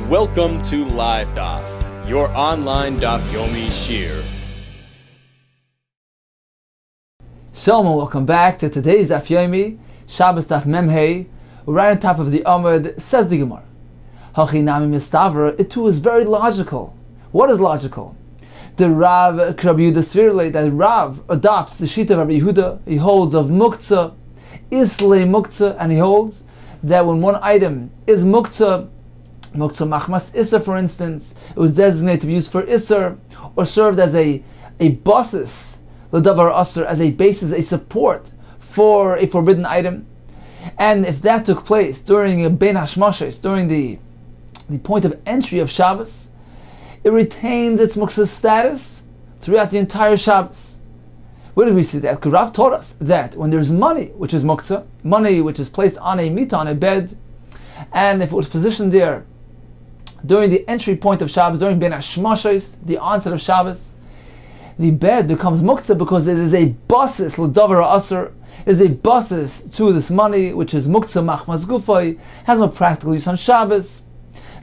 Welcome to Live Daf, your online Daf Yomi Shiur. Shalom and welcome back to today's Daf Yomi Shabbos Daf Memhei. Right on top of the Amud, says the Gemara, Hachi nami mistavra. It too is very logical. What is logical? The Rav Rabbi Yehuda Svirle, that Rav adopts the Shita of Rabbi Yehuda. He holds of Muktzah, Islay Muktzah, and he holds that when one item is Muktzah Machmas Isser, for instance, it was designated to be used for Isser, or served as a basis, L'davar Asr, as a basis, a support for a forbidden item. And if that took place during a Ben Hashmashes, during the point of entry of Shabbos, it retains its Muktzah status throughout the entire Shabbos. Where did we see that? Because Rav taught us that when there's money, which is Muktzah, money which is placed on a mita, on a bed, and if it was positioned there during the entry point of Shabbos, during Ben Hashmashes, the onset of Shabbos, the bed becomes Muktzah because it is a basis, L'davar Asr. It is a basis to this money, which is Muktzah Machmas Gufay, has no practical use on Shabbos.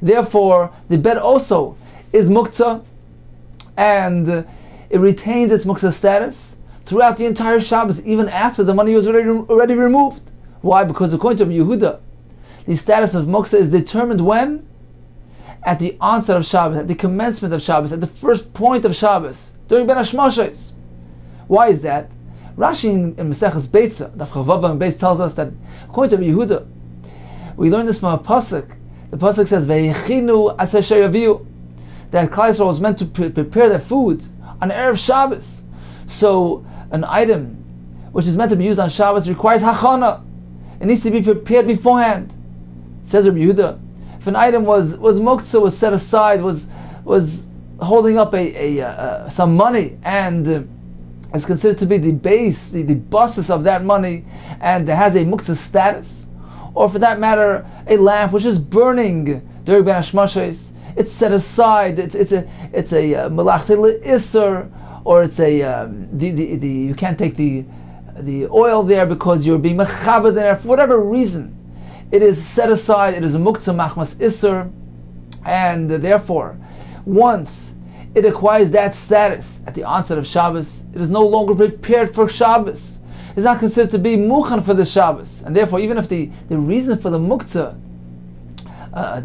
Therefore, the bed also is Muktzah, and it retains its Muktzah status throughout the entire Shabbos, even after the money was already removed. Why? Because according to Rabbi Yehuda, the status of Muktzah is determined when? At the onset of Shabbos, at the commencement of Shabbos, at the first point of Shabbos, during Ben Hashmashes. Why is that? Rashi in Maseches Beitza, Daf Chavav and Beitz, tells us that according to Rabbi Yehuda, we learn this from a pasuk. The pasuk says, "Ve'yichinu aseh sheyaviu," that Klal Yisrael was meant to prepare their food on Erev Shabbos. So an item which is meant to be used on Shabbos requires hachana. It needs to be prepared beforehand. Says Rabbi Yehuda, if an item was muktzah, was set aside, was holding up some money, and is considered to be the base, the basis of that money, and has a muktzah status, or for that matter, a lamp which is burning during Ben Hashmashes, it's set aside. It's a melachti le'isser, or it's you can't take the oil there because you're being mechabed there for whatever reason. It is set aside. It is a muktzah machmas isser, and therefore, once it acquires that status at the onset of Shabbos, it is no longer prepared for Shabbos. It's not considered to be mukhan for the Shabbos, and therefore, even if the reason for the muktzah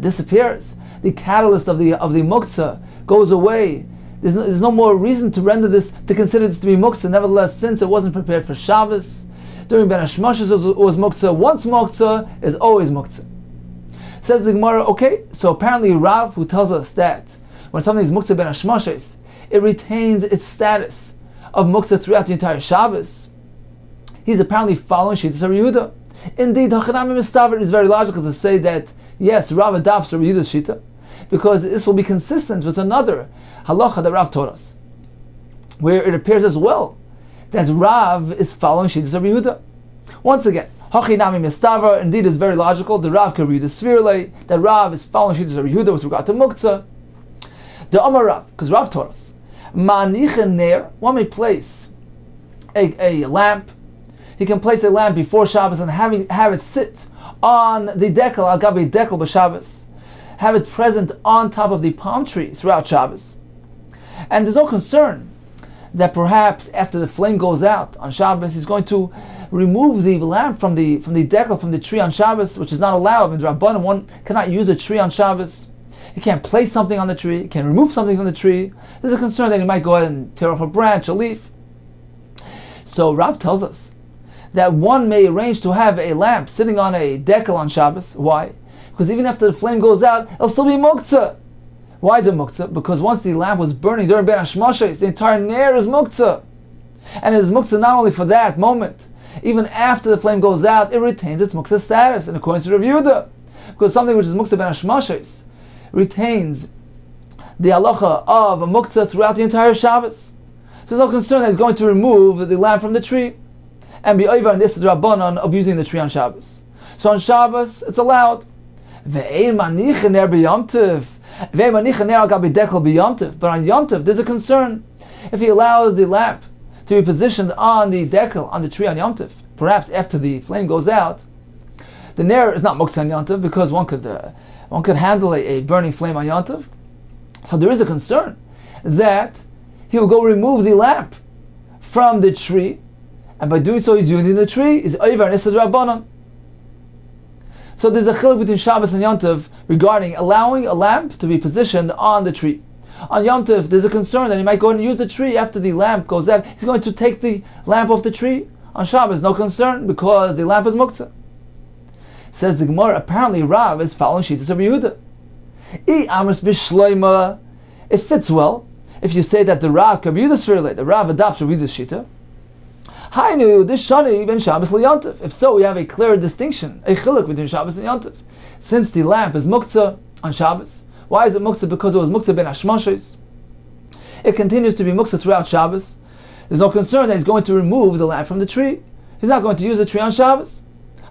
disappears, the catalyst of the muktzah goes away. There's no more reason to consider this to be muktzah. Nevertheless, since it wasn't prepared for Shabbos, during Ben Hashmashes it was muktzah. Once muktzah is always muktzah. Says the Gemara, okay, so apparently Rav, who tells us that when something is muktzah Ben Hashmashes, it retains its status of muktzah throughout the entire Shabbos, he's apparently following Shittas Rabbi Yehuda. Indeed, Hachanami Mistaver, is very logical to say that yes, Rav adopts Rabbi Yehuda's Shita, because this will be consistent with another halacha that Rav taught us, where it appears as well that Rav is following Shittas Rabbi Yehuda. Once again, Hachinami Mistaver, indeed, is very logical. The Rav Rabbi Yehuda Svirle, that Rav is following Shittas Rabbi Yehuda with regard to muktzah. The Amar Rav, because Rav taught us, Ma'anichen ner, one may place a lamp. He can place a lamp before Shabbos and have it sit on the dekel, al gabi dekel b'Shabbos, have it present on top of the palm tree throughout Shabbos. And there's no concern that perhaps after the flame goes out on Shabbos, he's going to remove the lamp from the dekel, from the tree on Shabbos, which is not allowed. In Rabbanan, one cannot use a tree on Shabbos. He can't place something on the tree, he can't remove something from the tree. There's a concern that he might go ahead and tear off a branch, a leaf. So Rav tells us that one may arrange to have a lamp sitting on a dekel on Shabbos. Why? Because even after the flame goes out, it'll still be muktzah. Why is it muktzah? Because once the lamp was burning during Ben Hashmashes, the entire ner is muktzah. And it is muktzah not only for that moment, even after the flame goes out, it retains its muktzah status, in accordance to Rav Yehuda. Because something which is muktzah Ben Hashmashes retains the halacha of a muktzah throughout the entire Shabbos. So there's no concern that he's going to remove the lamp from the tree and be over in this Rabbanan of using the tree on Shabbos. So on Shabbos, it's allowed. But on Yom Tov, there's a concern. If he allows the lamp to be positioned on the dekel, on the tree on Yom Tov, perhaps after the flame goes out, the ner is not muktzah on Yom Tov, because one could one can handle a burning flame on Yom Tov. So there is a concern that he will go remove the lamp from the tree, and by doing so he's using the tree, is Oivar Nisad Rabbanon. So there's a chiluk between Shabbos and Yom Tov regarding allowing a lamp to be positioned on the tree. On Yom Tov, there's a concern that he might go and use the tree after the lamp goes out. He's going to take the lamp off the tree. On Shabbos, no concern, because the lamp is muktzah. Says the Gemara, apparently Rav is following Shittas of Yehuda. It fits well if you say that the Rav the Rav adopts Rabbi Yehuda's Shita. Hainu this shani ben Shabbos liyantiv. If so, we have a clear distinction, a chiluk between Shabbos and Yantiv. Since the lamp is muktzah on Shabbos, why is it muktzah? Because it was muktzah ben hashmashos. It continues to be muktzah throughout Shabbos. There's no concern that he's going to remove the lamp from the tree. He's not going to use the tree on Shabbos.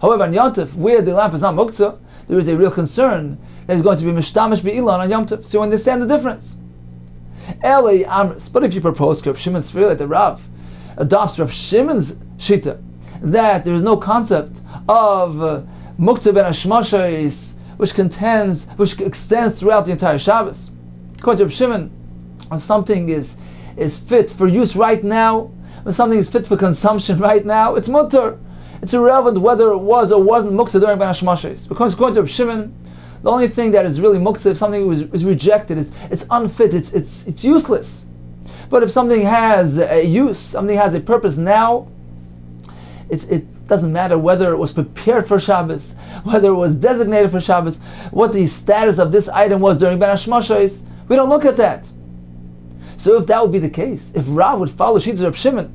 However, on Yom Tov, where the lamp is not muktzah, there is a real concern that he's going to be mishtamish be'ilan on Yom Tov. So you understand the difference. Elei Amris. But if you propose Reb Shimon Sfirah, that the Rav adopts Reb Shimon's shita, that there is no concept of muktzah ben hashmashos, which extends throughout the entire Shabbos. According to Reb Shimon, when something is fit for use right now, when something is fit for consumption right now, it's mutter. It's irrelevant whether it was or wasn't muktzah during ben hashmashos. Because according to Reb Shimon, the only thing that is really muktzah, if something is rejected, it's unfit, it's useless. But if something has a use, something has a purpose now, it doesn't matter whether it was prepared for Shabbos, whether it was designated for Shabbos, what the status of this item was during ben hashmashos. We don't look at that. So if that would be the case, if Rav would follow Shittas Reb Shimon,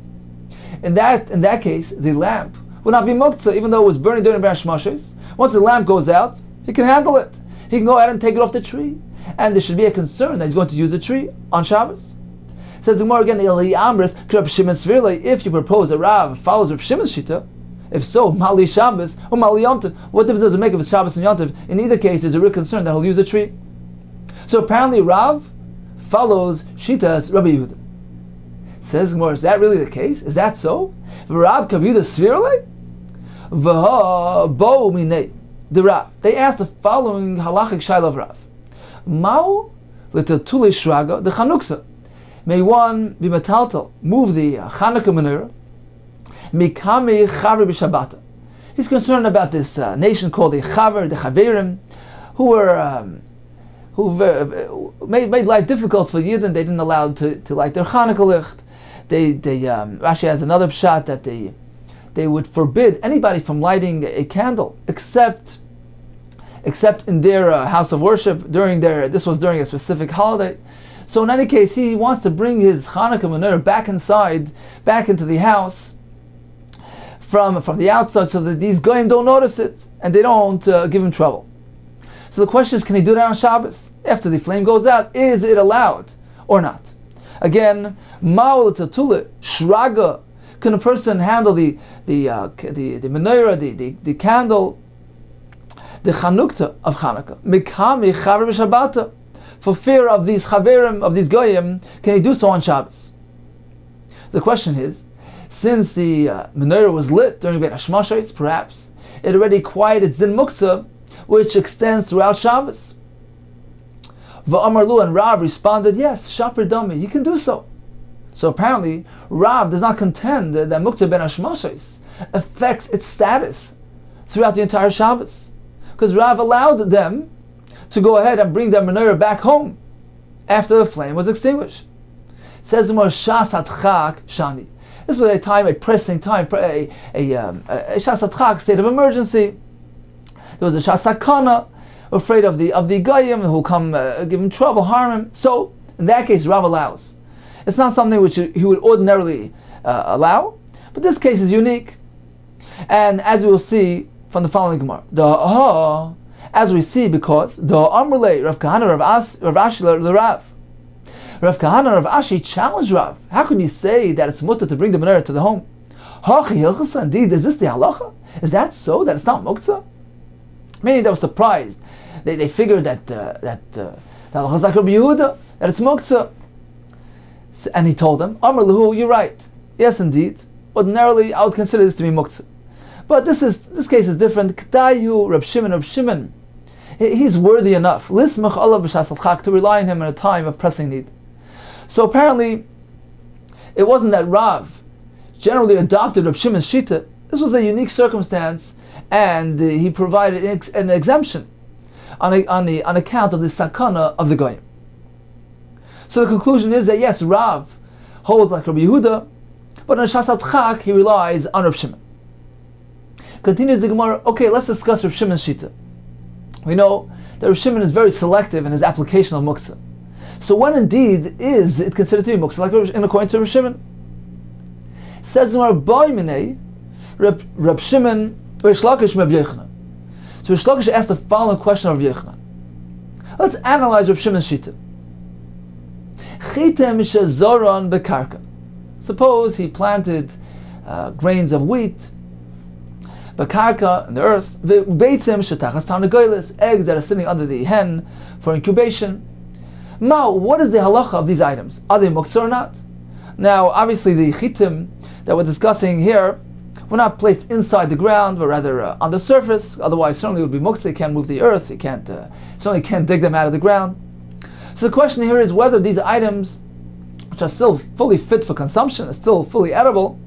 in that case, the lamp would not be muktzah, even though it was burning during ben hashmashos. Once the lamp goes out, he can handle it. He can go ahead and take it off the tree. And there should be a concern that he's going to use the tree on Shabbos. Says the Gemara again, if you propose a Rav follows Reb Shimon's shita, if so, Mali Shabbos or Mali Yom Tov, what difference does it make if it's Shabbos and Yom Tov? In either case, there's a real concern that he'll use the tree. So apparently Rav follows Shitas Rabbi Yehuda. Says the Gemara, is that really the case? Is that so? Rav Kav Yehuda Svirle? Bo Minei. The Rav, they asked the following halachic shaila of Rav: Mao l'tiltuli shraga the chanuksa. May one be metaltal, move the Chanukah menorah, mikami chaver b'shabbata. He's concerned about this nation called the Chaver, the Chaverim, who made life difficult for Yidden. They didn't allow to light their Chanukah licht. Rashi has another pshat that they would forbid anybody from lighting a candle except in their house of worship this was during a specific holiday. So in any case, he wants to bring his Chanukah menorah back into the house from the outside, so that these goyim don't notice it and they don't give him trouble. So the question is, can he do that on Shabbos after the flame goes out? Is it allowed or not? Again, ma'ul tatule shraga. Can a person handle the menorah, the candle, the chanukta of Chanukah, mikami chaver b'shabbata, for fear of these chaverim, of these goyim? Can he do so on Shabbos? The question is, since the menorah was lit during Beit Hashmashos, perhaps it already acquired its din muktzah, which extends throughout Shabbos. Va'amar lu, and Rav responded, yes, shaper dami, you can do so. So apparently, Rav does not contend that muktzah ben hashmashos affects its status throughout the entire Shabbos, because Rav allowed them to go ahead and bring their menorah back home after the flame was extinguished. Says the more shas hatchak shani. This was a pressing time, a shas hatchak, state of emergency. There was a shas sakana, afraid of the goyim who come give him trouble, harm him. So in that case, Rav allows. It's not something which he would ordinarily allow, but this case is unique. And as we will see from the following Gemara, as we see, because the Amrulay Rav Kahana Rav Ashi the Rav Kahana Rav Ashi challenged Rav. How can you say that it's mutter to bring the menorah to the home? Indeed, is this the halacha? Is that so? That it's not muktzah? Meaning they were surprised. They figured that the halacha is like Rabbi Yehuda, that it's muktzah. And he told them, Amr Lahu, you're right. Yes, indeed. Ordinarily, I would consider this to be muktzah. But this case is different. K'dayu, Reb Shimon, He's worthy enough. Lismach Allah b'shas al-chak, to rely on him in a time of pressing need. So apparently, it wasn't that Rav generally adopted Reb Shimon's shita. This was a unique circumstance, and he provided an exemption on account of the sakana of the goyim. So the conclusion is that yes, Rav holds like Rabbi Yehuda, but in Shas al-Chak he relies on Reb Shimon. Continues the Gemara. Okay, let's discuss Reb Shimon's shita. We know that Reb Shimon is very selective in his application of muktzah. So when indeed is it considered to be muktzah, like in according to Reb Shimon? Says the Gemara, Boy minei Reb Shimon Rish Lakish Reb Yochanan. So Rish Lakish asked the following question of Reb Yochanan. Let's analyze Reb Shimon's shita. Chitem shezoron bekarka. Suppose he planted grains of wheat, bekarka, in the earth, beitzim shetachas tarnagolos, eggs that are sitting under the hen for incubation. What is the halacha of these items? Are they muktzah or not? Now, obviously, the chitim that we're discussing here were not placed inside the ground, but rather on the surface. Otherwise, certainly it would be muktzah. You can't move the earth. You can't certainly can't dig them out of the ground. So the question here is whether these items, which are still fully fit for consumption, are still fully edible,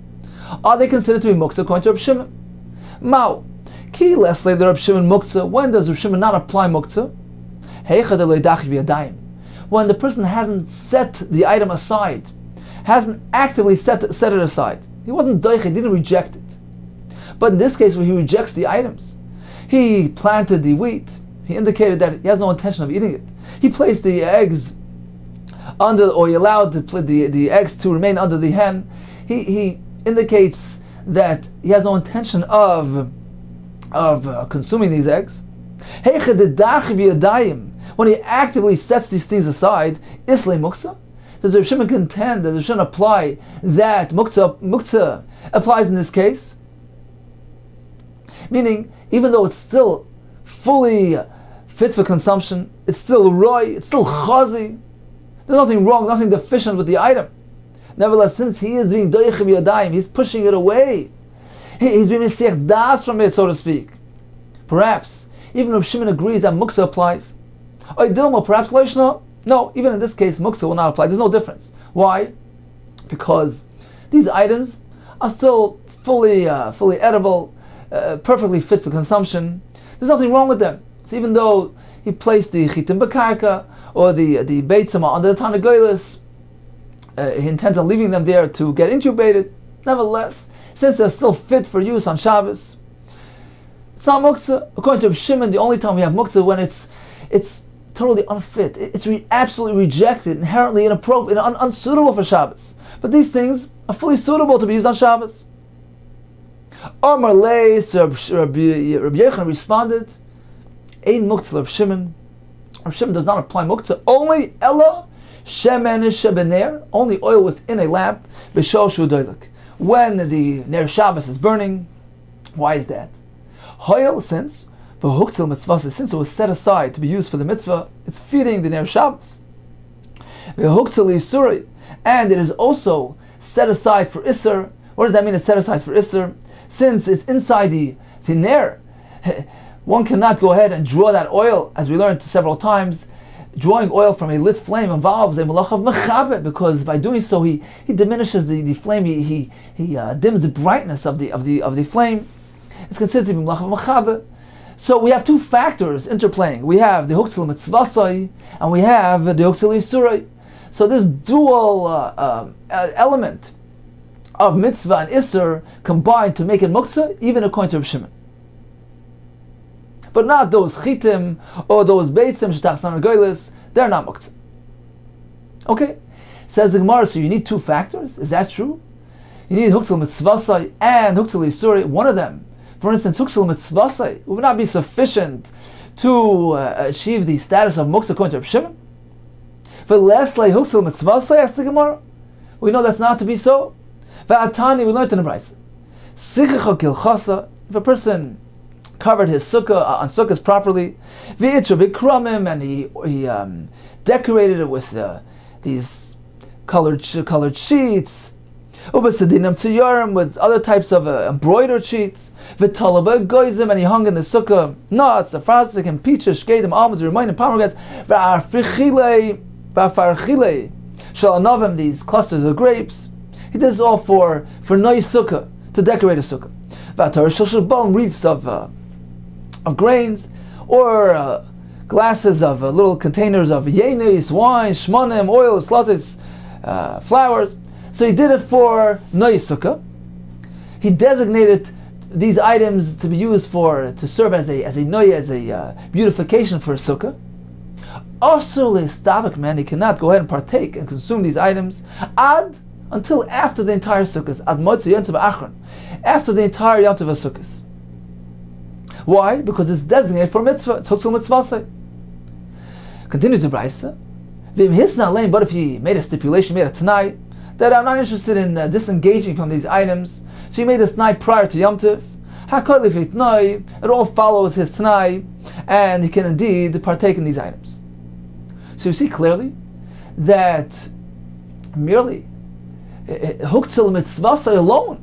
are they considered to be muktzah according to Reb Shimon? Mao, ki lesle the Reb Shimon muktzah. When does Reb Shimon not apply muktzah? When the person hasn't set the item aside, hasn't actively set it aside. He wasn't doich, he didn't reject it. But in this case, where he rejects the items, he planted the wheat, he indicated that he has no intention of eating it. He placed the eggs under, or he allowed the eggs to remain under the hen. He indicates that he has no intention of consuming these eggs. When he actively sets these things aside, islay muktzah. Does Reb Shimon contend that Reb Shimon apply that muktzah applies in this case? Meaning, even though it's still fully fit for consumption, it's still roy, it's still chazi, there's nothing wrong, nothing deficient with the item. Nevertheless, since he is being doich b'yadayim, he's pushing it away. He's being mesiach das from it, so to speak. Perhaps, even Reb Shimon agrees that muktzah applies. Or Dilma, perhaps Leishna. No, even in this case, muktzah will not apply. There's no difference. Why? Because these items are still fully edible, perfectly fit for consumption. There's nothing wrong with them. So even though he placed the chitim bekarka or the beitzim under the tarnagolos, he intends on leaving them there to get incubated. Nevertheless, since they're still fit for use on Shabbos, it's not muktzah. According to Reb Shimon, the only time we have muktzah when it's totally unfit. It's absolutely rejected, inherently inappropriate, unsuitable for Shabbos. But these things are fully suitable to be used on Shabbos. Amar Leis, Rabbi Yochanan responded, Ein muktzah Reb Shimon. Reb Shimon does not apply muktzah. Only Ella shemen shebener, only oil within a lamp, b'shol shu doilek. When the ner Shabbos is burning. Why is that? Hoil, since it was set aside to be used for the mitzvah, it's feeding the ner Shabbos. And it is also set aside for Isser. What does that mean, it's set aside for Isser? Since it's inside the ner, one cannot go ahead and draw that oil, as we learned several times. Drawing oil from a lit flame involves a malach of mechabe, because by doing so he diminishes the flame, he dims the brightness of the flame. It's considered to be malach of mechabe. So we have two factors interplaying. We have the huktzil mitzvasai and we have the huktzil isurai. So this dual element of mitzvah and isur combined to make it muktzah, even according to Reb Shimon. But not those chitim or those beitzim shetach tarnagolos, they're not muktzah. Okay, says the Gemara. So you need two factors. Is that true? You need huktzil mitzvasai and huktzil isurai. One of them, for instance, huktzil mitzvasai, would not be sufficient to achieve the status of muktzah according to Reb Shimon. But lastly, huktzil mitzvasai, asked the Gemara. We know that's not to be so. Va'atani, we learned in the Brisa. Sichecha kilchasa, if a person covered his sukkah on sukkahs properly, v'itra b'kramim, and he decorated it with these colored sheets, Ubasadinam tziyarim, with other types of embroidered sheets. V'talaba goizim, and he hung in the sukkah nuts, afrasik, and peaches, shkedim, almonds, remain, and pomegranates. V'arfrichile, shalanavim, these clusters of grapes. He did this all for noy sukkah, to decorate a sukkah. V'atar shelshabal, wreaths of grains, or glasses of little containers of yenis, wine, shmanim, oil, slatis, flowers. So he did it for noy sukkah. He designated these items to be used to serve as a noy, as a beautification for a sukkah. Also, stavik, man, he cannot go ahead and partake and consume these items until after the entire sukkahs, ad motzi yontiv achron, after the entire yontiv sukkahs. Why? Because it's designated for mitzvah. It's huksul mitzvah. Continues the brayso. V'im hisna lein, but if he made a stipulation, made a t'nai, that I'm not interested in disengaging from these items, so he made this t'nai prior to Yom Tov, hakol lifei t'nai, it all follows his t'nai, and he can indeed partake in these items. So you see clearly that merely huktzil mitzvah alone,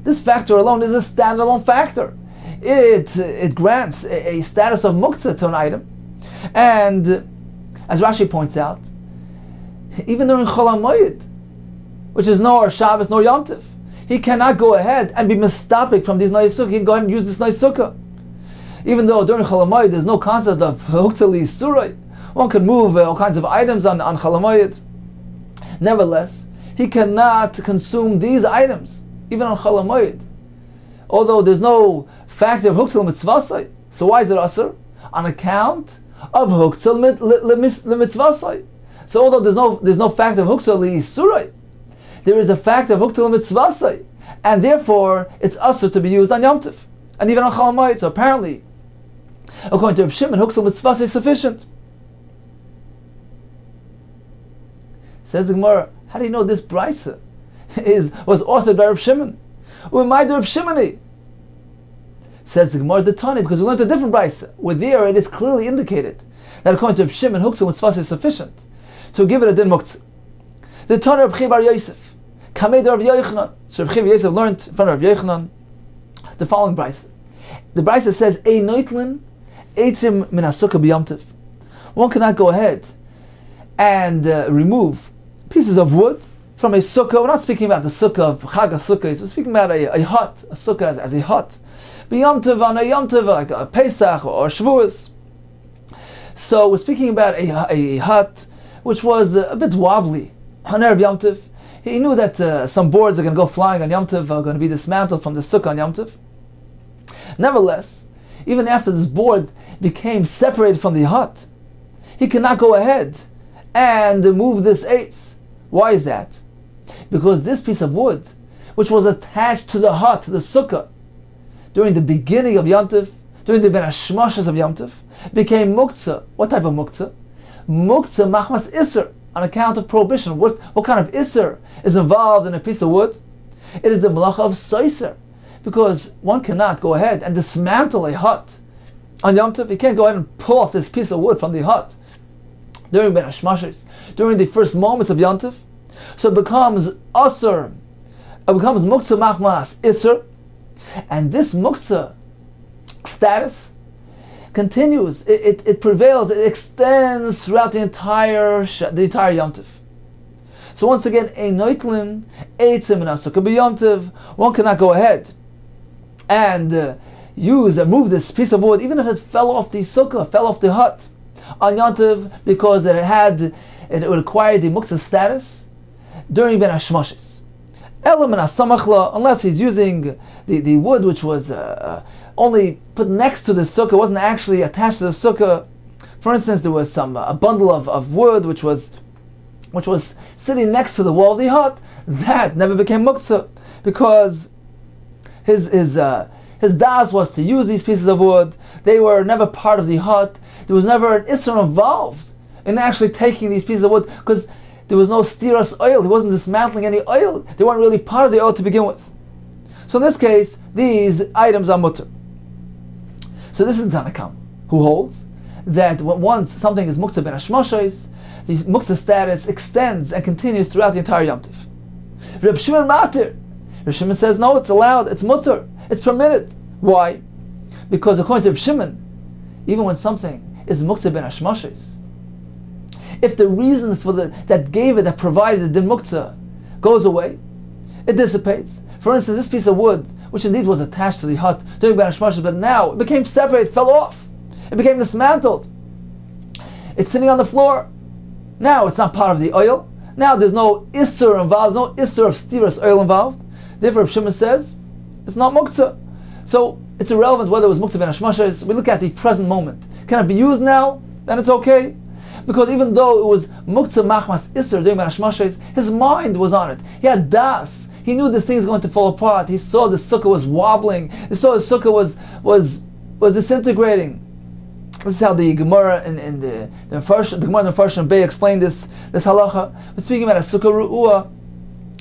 this factor alone is a standalone factor. It grants a status of muktzah to an item, and as Rashi points out, even during Chol HaMoed, which is nor Shabbos nor Yom Tov, he cannot go ahead and be mistapik from these noy sukkah. He can go ahead and use this noy sukkah. Even though during Chol HaMoed there's no concept of huktzil yisurai, one can move all kinds of items on Chol HaMoed. Nevertheless, he cannot consume these items, even on Chol HaMoed. Although there's no factor of huktzil mitzvasai. So why is it asur? On account of huktzil mitzvasai. So although there's no factor of huktzil yisurai, there is a fact of huktzil mitzvasai, and therefore it's asur to be used on Yom Tov, and even on Chol HaMoed. So apparently, according to Reb Shimon, huktzil mitzvasai is sufficient. Says the Gemara, how do you know this brayso was authored by Reb Shimon? U'maydu Reb Shimoni. Says the Gemara, the Tani, because we learned a different brayso, where there it is clearly indicated that according to Reb Shimon, huktzil mitzvasai is sufficient to give it a din muktzah. The Tani of Reb Chiya bar Yosef, Kamei Reb Yochanan. So Reb Chiya bar Yosef learned in front of Reb Yochanan the following brayso. The brayso says, "Ein noitlin eitzim min hasukah b'Yom Tov." One cannot go ahead and remove pieces of wood from a sukkah. We're not speaking about the sukkah of Chag HaSukkos. We're speaking about a hut, a sukkah as a hut. B'Yom Tov, on a Yom Tov, like a Pesach or Shavuos. So we're speaking about a hut which was a bit wobbly on Erev Yom Tov. He knew that some boards are going to go flying on Yom Tov, are going to be dismantled from the sukkah on Yom Tov. Nevertheless, even after this board became separated from the hut, he cannot go ahead and move this eitz. Why is that? Because this piece of wood, which was attached to the hut, to the sukkah, during the beginning of Yom Tov, during the Ben Hashmashas of Yom Tov, became muktzah. What type of muktzah? Muktzah machmas isser, on account of prohibition. What kind of isser is involved in a piece of wood? It is the malacha of soiser, because one cannot go ahead and dismantle a hut on Yom Tov. You can't go ahead and pull off this piece of wood from the hut during Ben Hashmashas, during the first moments of Yom Tov. So it becomes asur, it becomes muktzah machmas isser, and this muktzah status continues, it prevails, it extends throughout the entire Yom Tov. So once again, a noitlin eitzim in hasukah b'Yom Tov, one cannot go ahead and move this piece of wood, even if it fell off the sukkah, fell off the hut on Yom Tov, because it would acquire the muktzah status during Ben Hashmashis. Unless he's using the wood which was only put next to the sukkah, wasn't actually attached to the sukkah. For instance, there was a bundle of wood which was sitting next to the wall of the hut. That never became muktzah, because his das was to use these pieces of wood. They were never part of the hut. There was never an isser involved in actually taking these pieces of wood, because there was no stiras oil. He wasn't dismantling any oil. They weren't really part of the oil to begin with. So in this case, these items are mutter. So this is Tanakam, who holds that once something is muktzah ben hashmashos, the muktzah status extends and continues throughout the entire Yom Tov. Reb Shimon matir. Reb Shimon says no, it's allowed, it's mutter, it's permitted. Why? Because according to Reb Shimon, even when something is muktzah ben hashmashes, if the reason for that gave it, that provided the muktzah, goes away, it dissipates. For instance, this piece of wood, which indeed was attached to the hut during ben hashmashes, but now it became separated, fell off, it became dismantled. It's sitting on the floor. Now it's not part of the oil. Now there's no isser involved, no isser of stiras oil involved. Therefore, Reb Shimon says it's not muktzah. So it's irrelevant whether it was muktzah ben hashmashes. We look at the present moment. Can it be used now? Then it's okay. Because even though it was muktzah machmas isser during ben hashmashes, his mind was on it. He had das. He knew this thing is going to fall apart. He saw the sukkah was wobbling. He saw the sukkah was disintegrating. This is how the Gemara in the Gemara in the Farshim Bay explained this halacha. We're speaking about a sukkah ru'ua,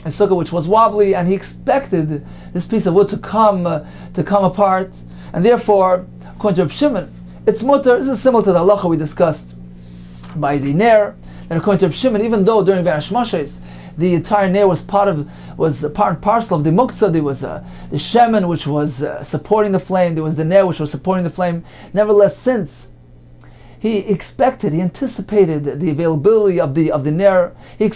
a sukkah which was wobbly, and he expected this piece of wood to come apart, and therefore, according to Reb Shimon, it's mutter. This is similar to the halacha we discussed by the ner. And according to Reb Shimon, even though during ben hashmashes the entire ner was part and parcel of the muktzah, there was the shemen which was supporting the flame, there was the ner which was supporting the flame. Nevertheless, since he anticipated the availability of the ner, he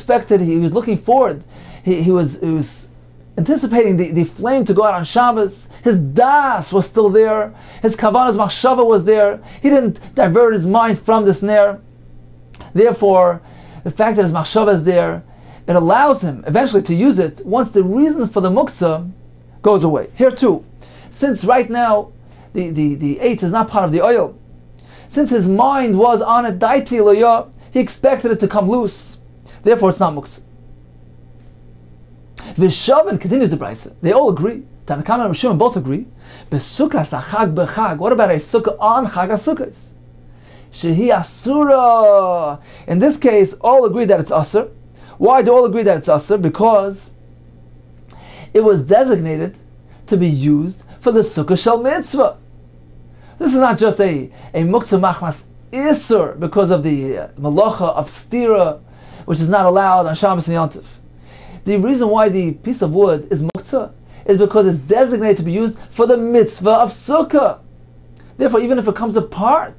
was looking forward, he was anticipating the flame to go out on Shabbos. His das was still there, his kavanah's machshava was there, he didn't divert his mind from this ner. Therefore, the fact that his machshava is there, it allows him eventually to use it once the reason for the muktzah goes away. Here too, since right now the eitz is not part of the oil, since his mind was on it, daiti loya, he expected it to come loose. Therefore, it's not muktzah. Vishavan continues the brayso. They all agree. Tanakama and Rishon both agree. Besukas achag bechag. What about a sukkah on chag hasukkos? Shehi asura. In this case, all agree that it's asur. Why do all agree that it's asur? Because it was designated to be used for the sukkah shel mitzvah. This is not just a muktzah machmas isur because of the malacha of stira, which is not allowed on Shabbos and Yom Tov. The reason why the piece of wood is muktzah is because it's designated to be used for the mitzvah of sukkah. Therefore, even if it comes apart,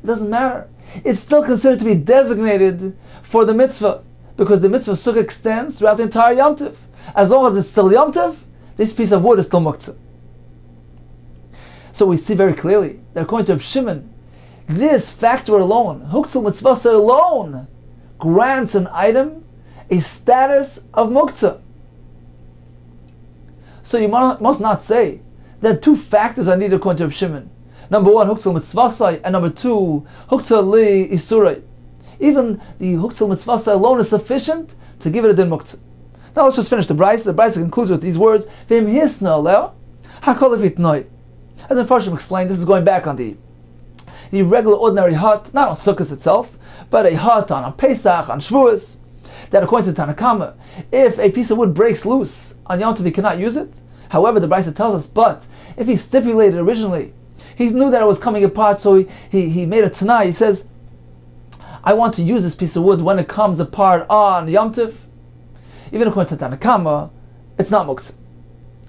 it doesn't matter. It's still considered to be designated for the mitzvah, because the mitzvah of sukkah extends throughout the entire Yom Tov. As long as it's still Yom Tov, this piece of wood is still muktzah. So we see very clearly that according to Reb Shimon, this factor alone, huktzul mitzvah alone, grants an item a status of muktzah. So you must not say that two factors are needed according to Reb Shimon. Number one, huktzul mitzvah, and number two, huktzul li isurei. Even the huktzul mitzvah alone is sufficient to give it a din muktzah. Now let's just finish the brayso. The brayso concludes with these words: "V'im hisna leo hakol v'itnoi." As the Farshim explained, this is going back on the regular ordinary hut, not on Sukkot itself, but a hut on Pesach, on Shavuos, that according to Tanakama, if a piece of wood breaks loose on Yom Tov, he cannot use it. However, the brayso tells us, but if he stipulated originally, he knew that it was coming apart, so he made a tanai. He says, I want to use this piece of wood when it comes apart on Yom Tov. Even according to Tanakama, it's not muktzah.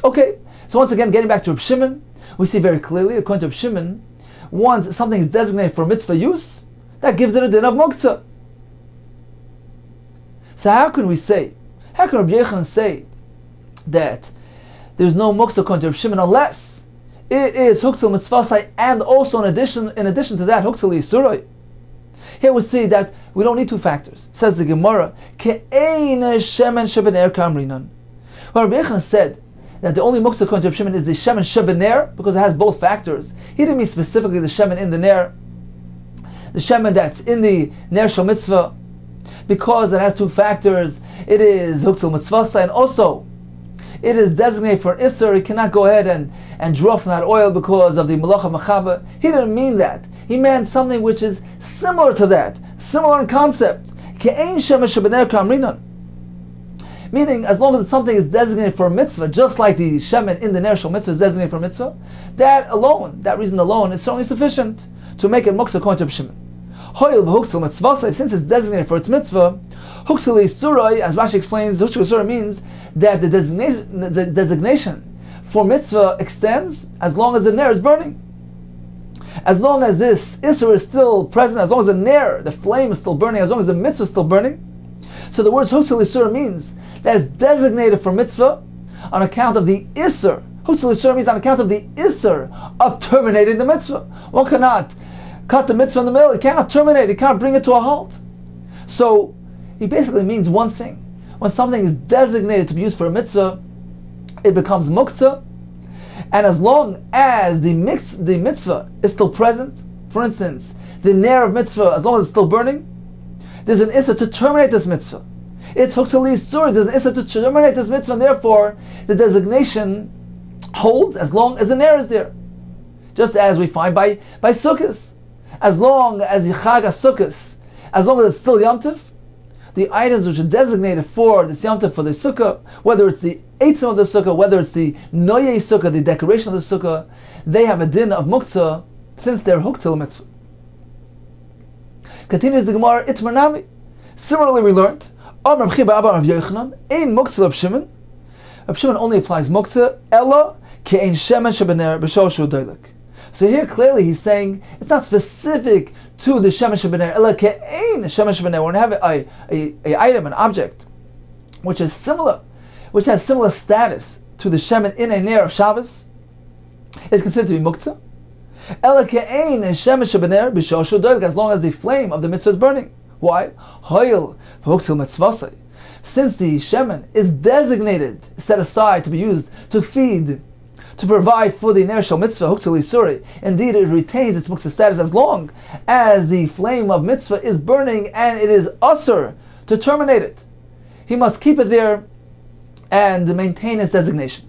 Okay, so once again, getting back to Reb Shimon, we see very clearly, according to Reb Shimon, once something is designated for mitzvah use, that gives it a din of muktzah. So how can Rabbi Yochanan say that there's no muktzah according to Reb Shimon unless it is huktzul mitzvah and also in addition to that huktzul yisuroi? Here we see that we don't need two factors. Says the Gemara, Ke'ein shemen shebener kamrinan. When Rabbi Yochanan said that the only muktzah according to Reb Shimon is the shemen shebener, because it has both factors, he didn't mean specifically the shemen in the ner, the shemen that's in the ner shel mitzvah, because it has two factors. It is huktzul mitzvah and also it is designated for an isser. He cannot go ahead and draw from that oil because of the malacha machaba. He didn't mean that. He meant something which is similar to that, similar in concept. Ke'ein shemen shebener kamrinan. Meaning, as long as something is designated for a mitzvah, just like the shemen in the ner shel mitzvah is designated for a mitzvah, that reason alone, is certainly sufficient to make it muktzah according to Reb Shimon. Since it's designated for its mitzvah, huksali surai, as Rashi explains, huksali surai means that the designation for mitzvah extends as long as the ner is burning. As long as this isser is still present, as long as the ner, the flame is still burning, as long as the mitzvah is still burning. So the words huksali surai means that it's designated for mitzvah on account of the isser. Huksali surai means on account of the isser of terminating the mitzvah. One cannot cut the mitzvah in the middle, it cannot terminate, it cannot bring it to a halt. So he basically means one thing. When something is designated to be used for a mitzvah, it becomes muktzah, and as long as the mitzvah is still present, for instance, the ner of mitzvah, as long as it's still burning, there's an issa to terminate this mitzvah. It's huksali sur, there's an issa to terminate this mitzvah, and therefore the designation holds as long as the ner is there. Just as we find by Sukkos. As long as the Chag HaSukkos, as long as it's still Yom Tov, the items which are designated for the Yom Tov for the Sukkah, whether it's the Eitzim of the Sukkah, whether it's the Noyei Sukkah, the decoration of the Sukkah, they have a din of Muktzah since they're hooked to the mitzvah. Continues the Gemara, Itmar Nami. Similarly, we learned, Amar B'chi Ba'abar of Yochanan, Ein Muktzah Reb Shimon. Reb Shimon only applies Muktzah, Ella Ke'ein Shemen Shebener B'Shoshu Doilek. So here clearly he's saying it's not specific to the shemesh shebener. Ela ke'ein shemesh shebener. When you have a item, an object, which is similar, which has similar status to the shemen in a ner of Shabbos, it's considered to be muktzah. Ela ke'ein shemesh shebener b'shoshu doilek, as long as the flame of the mitzvah is burning. Why? Hoyel v'huktzil mitzvasei. Since the shemen is designated, set aside to be used to feed, to provide for the ner shel mitzvah, huksali suri. Indeed, it retains its muktzah status as long as the flame of mitzvah is burning and it is usur to terminate it. He must keep it there and maintain its designation.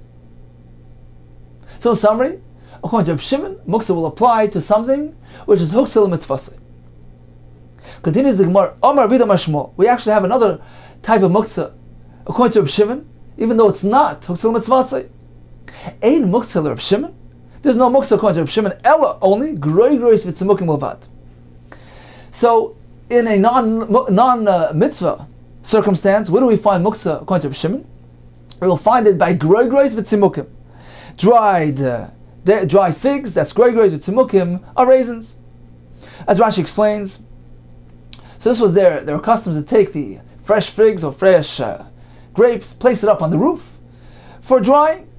So in summary, according to Reb Shimon, muktzah will apply to something which is huksal mitzvah. Continues the Gemara, Amar Vida Mashmol. We actually have another type of muktzah, according to Reb Shimon, even though it's not huksal mitzvah. Ein muktzah Reb Shimon. There's no muktzah according to Reb Shimon. Ella only groi grois v'tzimukim levad. So, in a non mitzvah circumstance, where do we find muktzah according to Reb Shimon? We will find it by groi grois v'tzimukim. Dried figs, that's groi grois v'tzimukim, are raisins. As Rashi explains, so this was their custom to take the fresh figs or fresh grapes, place it up on the roof for drying.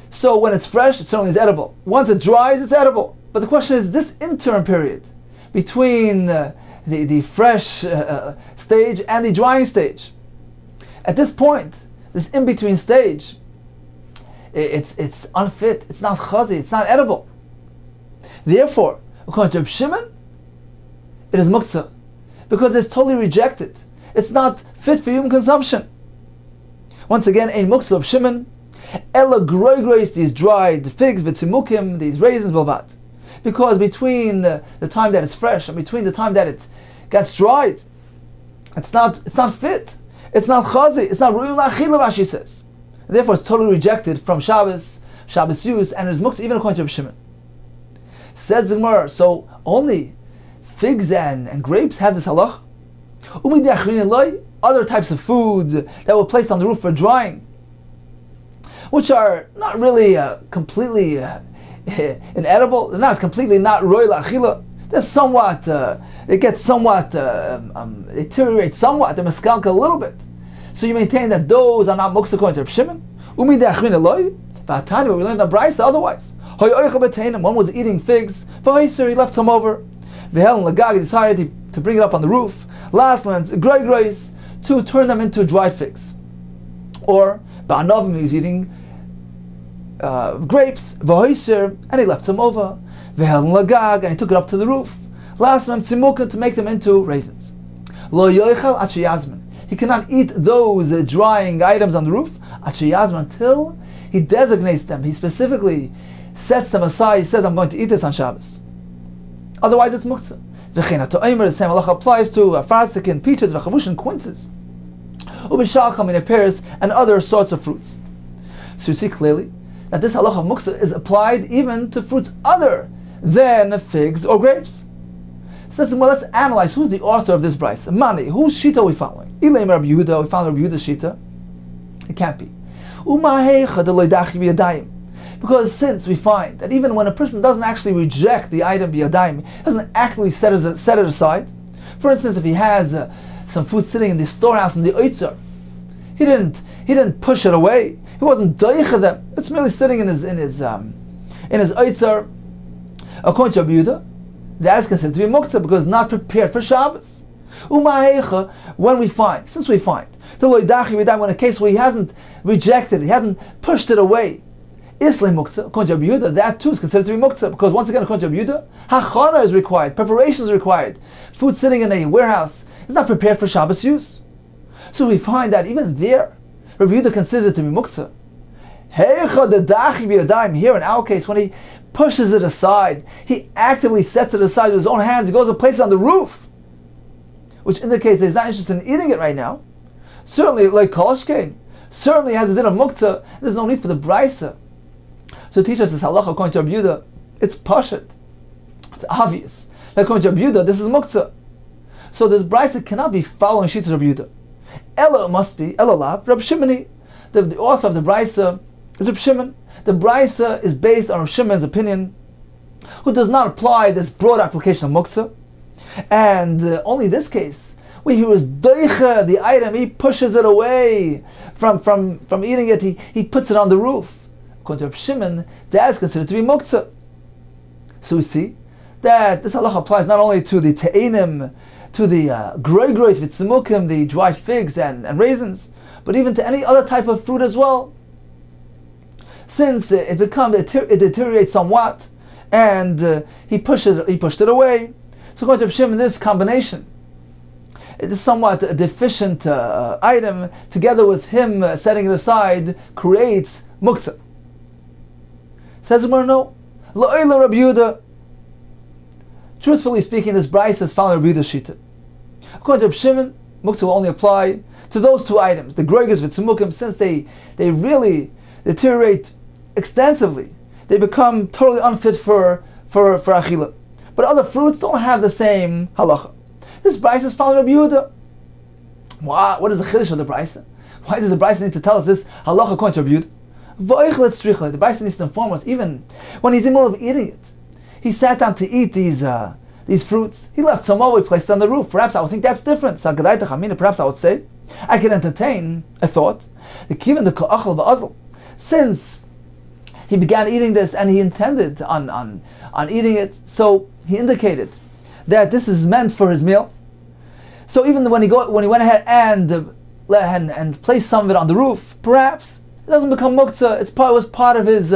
So when it's fresh, it certainly is edible. Once it dries, it's edible. But the question is, this interim period between the fresh stage and the drying stage. At this point, this in-between stage, it's unfit, it's not chazi, it's not edible. Therefore, according to Reb Shimon, it is muktzah, because it's totally rejected. It's not fit for human consumption. Once again, ein muktzah Reb Shimon, ella groi grois, these dried figs, v'tzimukim, these raisins, bilvat. Because between the time that it's fresh and between the time that it gets dried, it's not fit. It's not chazi. It's not ru'im la'achila, Rashi says. Therefore, it's totally rejected from Shabbos use, and it is muktzah even according to Reb Shimon. Says the Gemara, so only figs and grapes have this halach. Other types of food that were placed on the roof for drying, which are not really completely inedible, they're not completely not roy la'achila. They're somewhat, it gets somewhat, it deteriorates somewhat, they're meskalka a little bit. So you maintain that those are not muktzah according to Reb Shimon. But we learned the brayso otherwise. One was eating figs, he left some over. He decided to bring it up on the roof. Last one, groi grois, to turn them into dried figs. Or ba'anovim, he was eating grapes, and he left some over. And he took it up to the roof. Last one, tzimukim, to make them into raisins. Lo yoichel at sheyazmin. He cannot eat those drying items on the roof until he designates them. He specifically sets them aside. He says, I'm going to eat this on Shabbos. Otherwise, it's muktzah. The same halacha applies to farsikin, peaches, v'chavush, quinces, ubishalcham, pears, and other sorts of fruits. So you see clearly that this halacha of muktzah is applied even to fruits other than figs or grapes. So let's analyze who's the author of this brisa. Mani, whose shita are we following? Ilaim Rabbi Yehuda, we follow Rabbi Yehuda's shita. It can't be. Because since we find that even when a person doesn't actually reject the item biyadayim, doesn't actually set it aside. For instance, if he has some food sitting in the storehouse in the oitzer, he didn't push it away. He wasn't doicha them. It's merely sitting in his oitzer. According to Rabbi Yehuda, that is considered to be muktzah because it's not prepared for Shabbos. When we find, since we find the loidachi biyadayim, when a case where he hasn't rejected it, he hasn't pushed it away, Islam muktzah, according to Rabbi Yehuda, that too is considered to be muktzah because once again, according to Rabbi Yehuda, hachana is required, preparation is required. Food sitting in a warehouse is not prepared for Shabbos use. So we find that even there, Rabbi Yehuda considers it to be muktzah. Here in our case, when he pushes it aside, he actively sets it aside with his own hands, he goes and places it on the roof, which indicates that he's not interested in eating it right now. Certainly, like kolshkein, certainly has a din of muktzah, there's no need for the brisa. So teach us this halacha according to Rabbi Yehuda, it's pashut, it's obvious. Like according to Rabbi Yehuda, this is muktzah. So this brisa cannot be following shittas Rabbi Yehuda. Ella must be Elalav Rabbi Shimoni. The author of the brisa is Rabbi Shimon. The brisa is based on Rabbi Shimon's opinion, who does not apply this broad application of muktzah. And only in this case, where he was doicha the item, he pushes it away from eating it, he puts it on the roof. According to Rabbi Shimon, that is considered to be muktzah. So we see that this halacha applies not only to the te'enim, to the groigrois v'tzimukim, the dried figs and raisins, but even to any other type of fruit as well. Since it deteriorates somewhat, and he pushed it away. So according to Rabbi Shimon, this combination, it is somewhat a deficient item, together with him setting it aside, creates muktzah. Says the no. La'olam Rabbi Yehuda. Truthfully speaking, this brisa is following Rabbi Yehuda's shita. According to Rabbi Shimon, muktzah will only apply to those two items, the groigas v'tzimukim, since they really deteriorate extensively. They become totally unfit for achila. But other fruits don't have the same halacha. This brisa is following Rabbi Yehuda. What is the chiddush of the brisa? Why does the brisa need to tell us this halacha according to Rabbi Yehuda? The brisa needs to inform us, even when he's in the middle of eating it. He sat down to eat these fruits. He left some over, he placed it on the roof. Perhaps I would think that's different. Perhaps I would say, I can entertain a thought. Since he began eating this and he intended on eating it, so he indicated that this is meant for his meal. So even when he went ahead and placed some of it on the roof, perhaps it doesn't become muktzah. It was part of his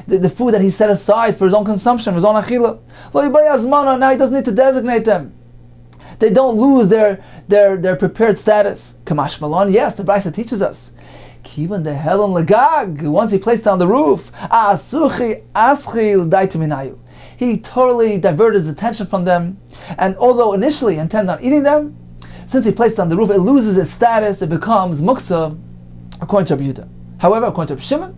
the food that he set aside for his own consumption, his own achila. Now he doesn't need to designate them. They don't lose their prepared status. Kamash Malon, yes, the brisa teaches us. Even the helon legag, once he placed it on the roof, he totally diverted his attention from them. And although initially he intended on eating them, since he placed it on the roof, it loses its status, it becomes muktzah, according to Rabbi Yehuda. However, according to Rabbi Shimon,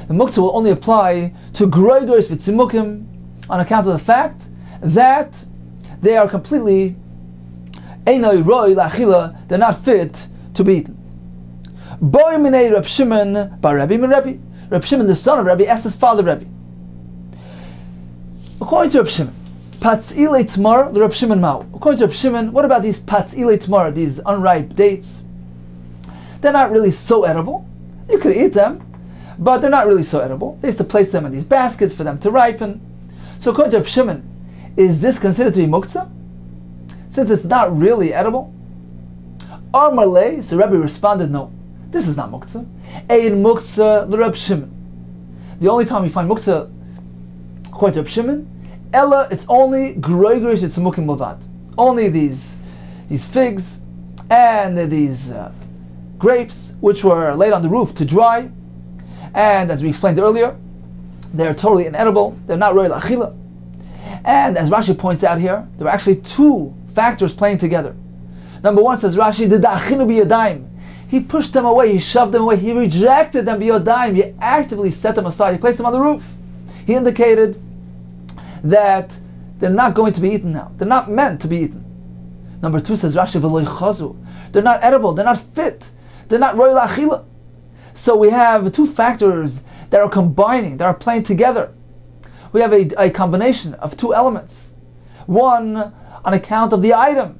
the muktzah will only apply to groidos v'tzimukim on account of the fact that they are completely einoi roi la'achila, they're not fit to be eaten. Boy minei Reb Shimon bar Rabbi min Rabbi. Reb Shimon, the son of Rabbi, asked his father Rabbi. According to Reb Shimon, patzilei tmar the Reb Shimon mao. According to Reb Shimon, what about these patzilei tmar, these unripe dates? They're not really so edible. You could eat them, but they're not really so edible. They used to place them in these baskets for them to ripen. So according to Reb Shimon, is this considered to be muktzah, since it's not really edible? Amar lei, so Rabbi responded, no, this is not muktzah. Ein muktzah l'Reb Shimon. The only time we find muktzah, according to Reb Shimon, ella, it's only groigerish etzimukim movad. Only these figs and these grapes, which were laid on the roof to dry, and as we explained earlier, they're totally inedible. They're not roy l'achila. And as Rashi points out here, there are actually two factors playing together. Number one, says Rashi, the da'achinu biyadayim. He pushed them away, he shoved them away, he rejected them biyadayim, he actively set them aside, he placed them on the roof. He indicated that They're not going to be eaten now. They're not meant to be eaten. Number 2 says Rashi, v'lo chazu. They're not edible. They're not fit. They're not roy la'achila. So we have two factors that are combining, that are playing together. We have a combination of two elements. One, on account of the item.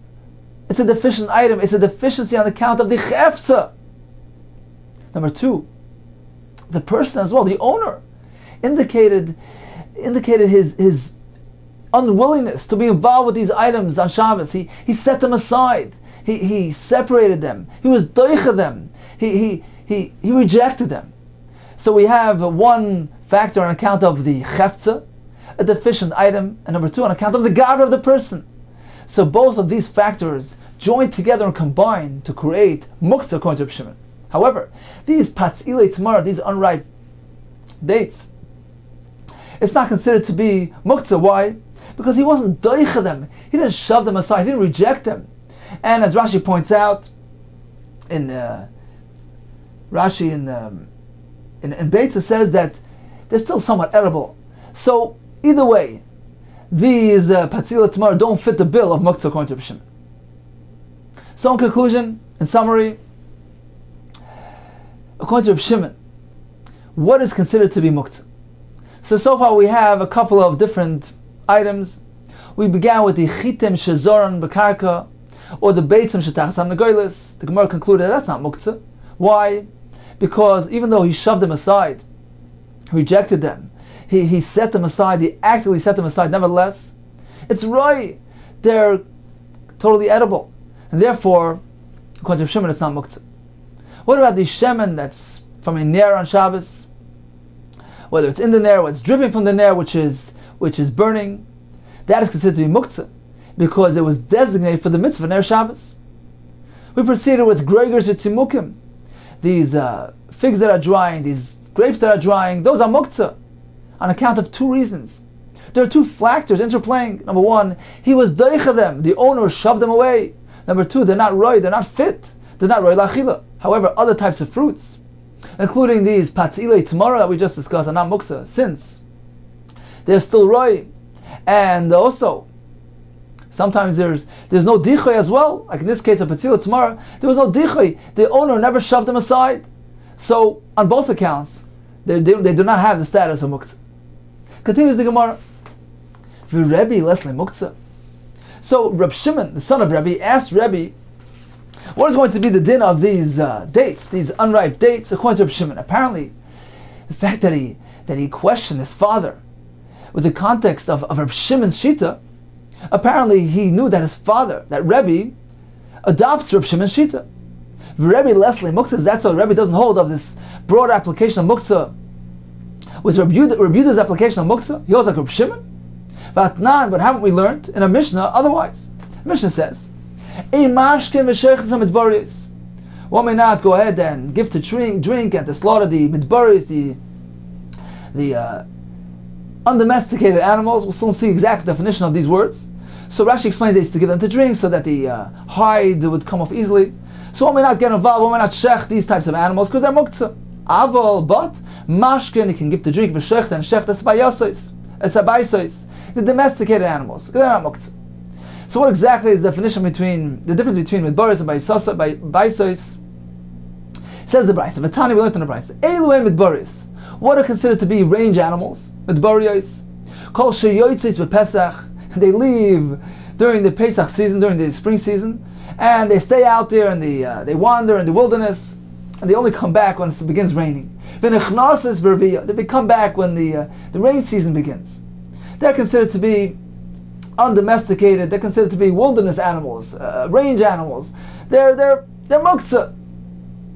It's a deficient item. It's a deficiency on account of the chefsa. Number 2, the person as well, the owner, indicated his unwillingness to be involved with these items on Shabbos. He set them aside. He separated them. He was doicha them. He rejected them. So we have one factor on account of the chefza, a deficient item, and number 2 on account of the gavra of the person. So both of these factors join together and combine to create muktzah according to Reb Shimon. However, these patzilei tamar, these unripe dates, it's not considered to be muktzah. Why? Because he wasn't doicha them. He didn't shove them aside. He didn't reject them. And as Rashi points out in Rashi in Beitza says that they're still somewhat edible. So either way, these patzilei tamar don't fit the bill of muktzah according to Reb Shimon. So in conclusion, in summary, according to Reb Shimon, what is considered to be muktzah? So far we have a couple of different items. We began with the chitim shezoran bekarka, or the beitzim shetachsam negoilis. The Gemara concluded that's not muktzah. Why? Because even though he shoved them aside, rejected them, he set them aside, he actively set them aside, nevertheless, it's right. They're totally edible. And therefore, according to Shimon, it's not muktzah. What about the shemen that's from a ner on Shabbos? Whether it's in the ner, whether it's dripping from the ner, which is burning, that is considered to be muktzah, because it was designated for the mitzvah ner Shabbos. We proceeded with gregers yitzimukim, these figs that are drying, these grapes that are drying, those are muktzah, on account of 2 reasons. There are 2 factors interplaying. Number 1, he was doicha them, the owner shoved them away. Number 2, they're not roy, they're not fit, they're not roy la'achila. However, other types of fruits, including these patzilei tamara that we just discussed, are not muktzah, since they're still roy. And also, sometimes there's no dichoy as well. Like in this case of patzilei tamara, there was no dichoy. The owner never shoved them aside. So on both accounts, they do not have the status of muktzah. Continues the Gemara. V'Rebbe lesle muktzah. So Reb Shimon, the son of Rebbe, asked Rebbe, what is going to be the din of these dates, these unripe dates, according to Reb Shimon? Apparently, the fact that he questioned his father with the context of Reb Shimon's shita, apparently he knew that his father, that Rebbe, adopts Reb Shimon's shita. Rebbe lesle muktzah, that's why Rebbe doesn't hold of this broad application of muktzah. With Reb Yehuda's application of muktzah, he holds like Reb Shimon. But haven't we learned in a Mishnah otherwise? The Mishnah says, one may not go ahead and give to drink and to slaughter the midbaris, the undomesticated animals. We'll soon see exact definition of these words. So Rashi explains that it's to give them to drink so that the hide would come off easily. So one may not get involved, one may not shech these types of animals because they're muktzah. Aval, but mashkin, he can give to drink v'shech and shech, that's baisos. It's a baisos. The domesticated animals, they're not muktzah. So what exactly is the definition the difference between midbaris and baisos? Says the Brisa. V'tani, we learned in the Brisa. Eiluei midbaris. What are considered to be range animals? Midbarios. Kol sheyotzis b'Pesach. They leave during the Pesach season, during the spring season, and they stay out there and they wander in the wilderness, and they only come back when it begins raining. V'nechnases b'Reviyah. They come back when the rain season begins. They're considered to be undomesticated. They're considered to be wilderness animals, range animals. They're muktzah.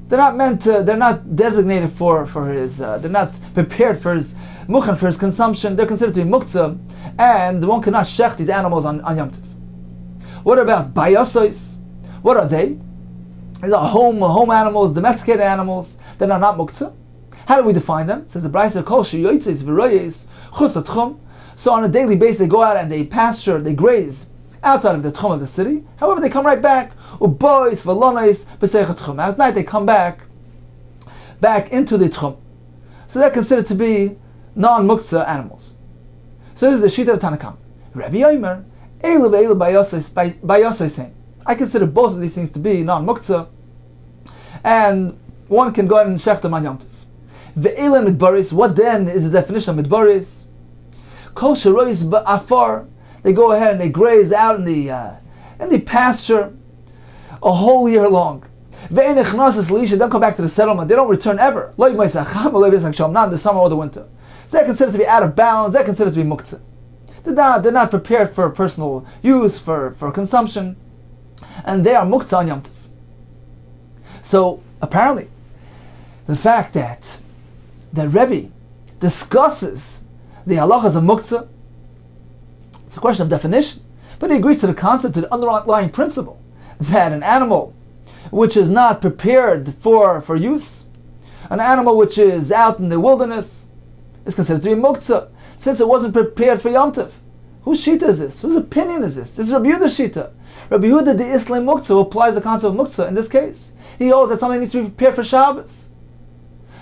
They're not meant to. They're not designated for his. They're not prepared for his mukhan, for his consumption. They're considered to be muktzah, and one cannot shech these animals on Yom Tov. What about bayasos? What are they? These are home animals, domesticated animals that are not muktzah. How do we define them? It says the Brisa, kol sheyotzis v'royes chus atchum. So on a daily basis, they go out and they pasture, they graze outside of the tchum of the city. However, they come right back. Ubois v'lonois b'seich tchum. At night, they come back into the tchum. So they're considered to be non-muktzah animals. So this is the shita of Tanakam. Rabbi Yomer, Eilu ve'eilu bayosais. I consider both of these things to be non-muktzah, and one can go ahead and shech them on Yom Tov. Ve'eilu midbaris, what then is the definition of midbaris? Kol sherois ba'afar, they go ahead and they graze out in the pasture a whole year long. Ve'ein echnasis leisha, don't come back to the settlement, they don't return ever. Lo yimais lo yimais not in the summer or the winter. So they're considered to be out of bounds, they're considered to be muktzah. They're not prepared for personal use, for consumption, and they are muktzah on Yom Tov. So apparently, the fact that Rebbe discusses the halachas of muktzah, it's a question of definition, but he agrees to the concept, to the underlying principle, that an animal which is not prepared for use, an animal which is out in the wilderness, is considered to be muktzah, since it wasn't prepared for Yom Tov. Whose shita is this? Whose opinion is this? This is Rabbi Yehuda's shita. Rabbi Yehuda the Islam muktzah, who applies the concept of muktzah in this case. He holds that something needs to be prepared for Shabbos.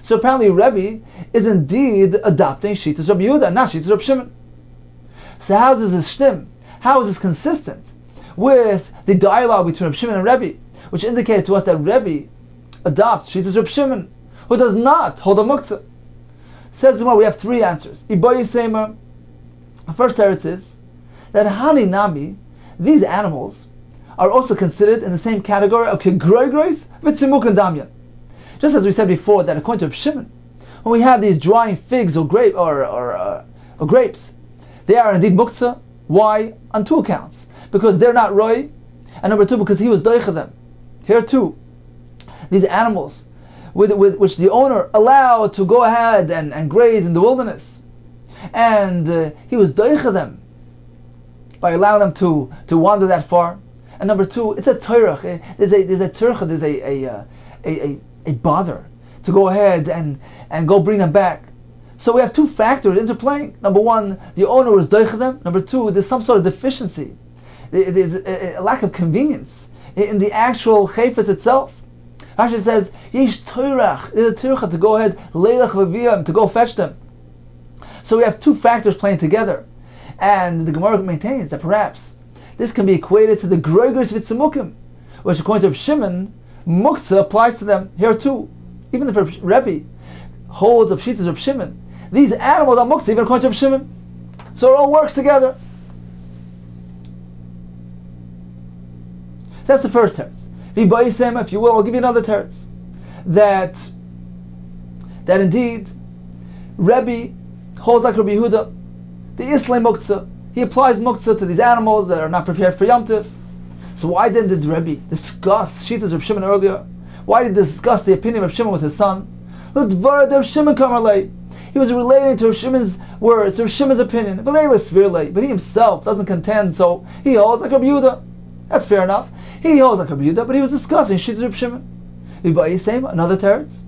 So apparently Rebbe is indeed adopting shitas Rabbi Yehuda, not shitas Rabbi Shimon. So how does this stem? How is this consistent with the dialogue between Rabbi Shimon and Rebbe, which indicated to us that Rebbe adopts shitas Rabbi Shimon, who does not hold a muktzah? Says the Gemara, we have three answers. Iboyi Seimer. The first teretz is that Hani Nami, these animals, are also considered in the same category of Kegroigrois v'tzimuk and Damyan. Just as we said before, that according to Reb Shimon, when we have these drying figs or grapes, they are indeed muktzah. Why? On two accounts. Because they're not roi, and number two, because he was doicha them. Here too, these animals, with which the owner allowed to go ahead and graze in the wilderness, and he was doicha them by allowing them to wander that far. And number two, it's a toirach. There's a tircha, there's a bother to go ahead and go bring them back. So we have two factors interplaying. Number one, the owner was doicha them. Number two, there's some sort of deficiency. There's a lack of convenience in the actual chayfetz itself. Rashi says, Yesh toirach, there's a tircha to go ahead, leilach v'viyam, to go fetch them. So we have two factors playing together. And the Gemara maintains that perhaps this can be equated to the groigers v'tzimukim, which according to Reb Shimon, muktzah applies to them here too. Even if Rebbe holds of shitas Reb Shimon, these animals are muktzah even according to Reb Shimon. So it all works together. So that's the first teretz. If you will, I'll give you another teretz. That indeed, Rebbe holds like Rabbi Yehuda, the Islam muktzah. He applies muktzah to these animals that are not prepared for Yom Tov. So why then did Rebbe discuss shitas Reb Shimon earlier? Why did he discuss the opinion of Reb Shimon with his son? He was relating to Reb Shimon's words, to Reb Shimon's opinion, but he himself doesn't contend, so he holds like Rabbi Yehuda. That's fair enough. He holds like Rabbi Yehuda, but he was discussing shitas Reb Shimon. Another teretz.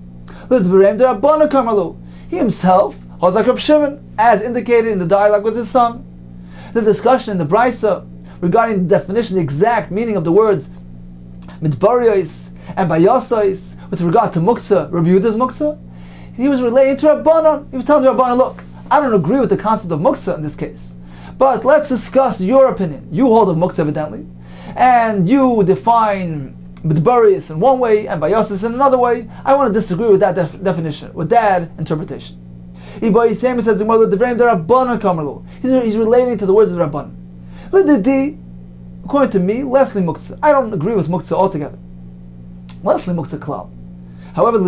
He himself holds like Reb Shimon, as indicated in the dialogue with his son. The discussion in the Brisa regarding the definition, the exact meaning of the words midbariyos and bayasais with regard to muktzah, Rabbi Yehuda's muktzah, he was relating to Rabbanan. He was telling the Rabbanan, look, I don't agree with the concept of muktzah in this case, but let's discuss your opinion. You hold of muktzah evidently, and you define midbariyos in one way and bayasais in another way. I want to disagree with that definition, with that interpretation. He's relating to the words of Rabbanan. According to me, Leslie muktzah. I don't agree with muktzah altogether. Leslie muktzah klal. However,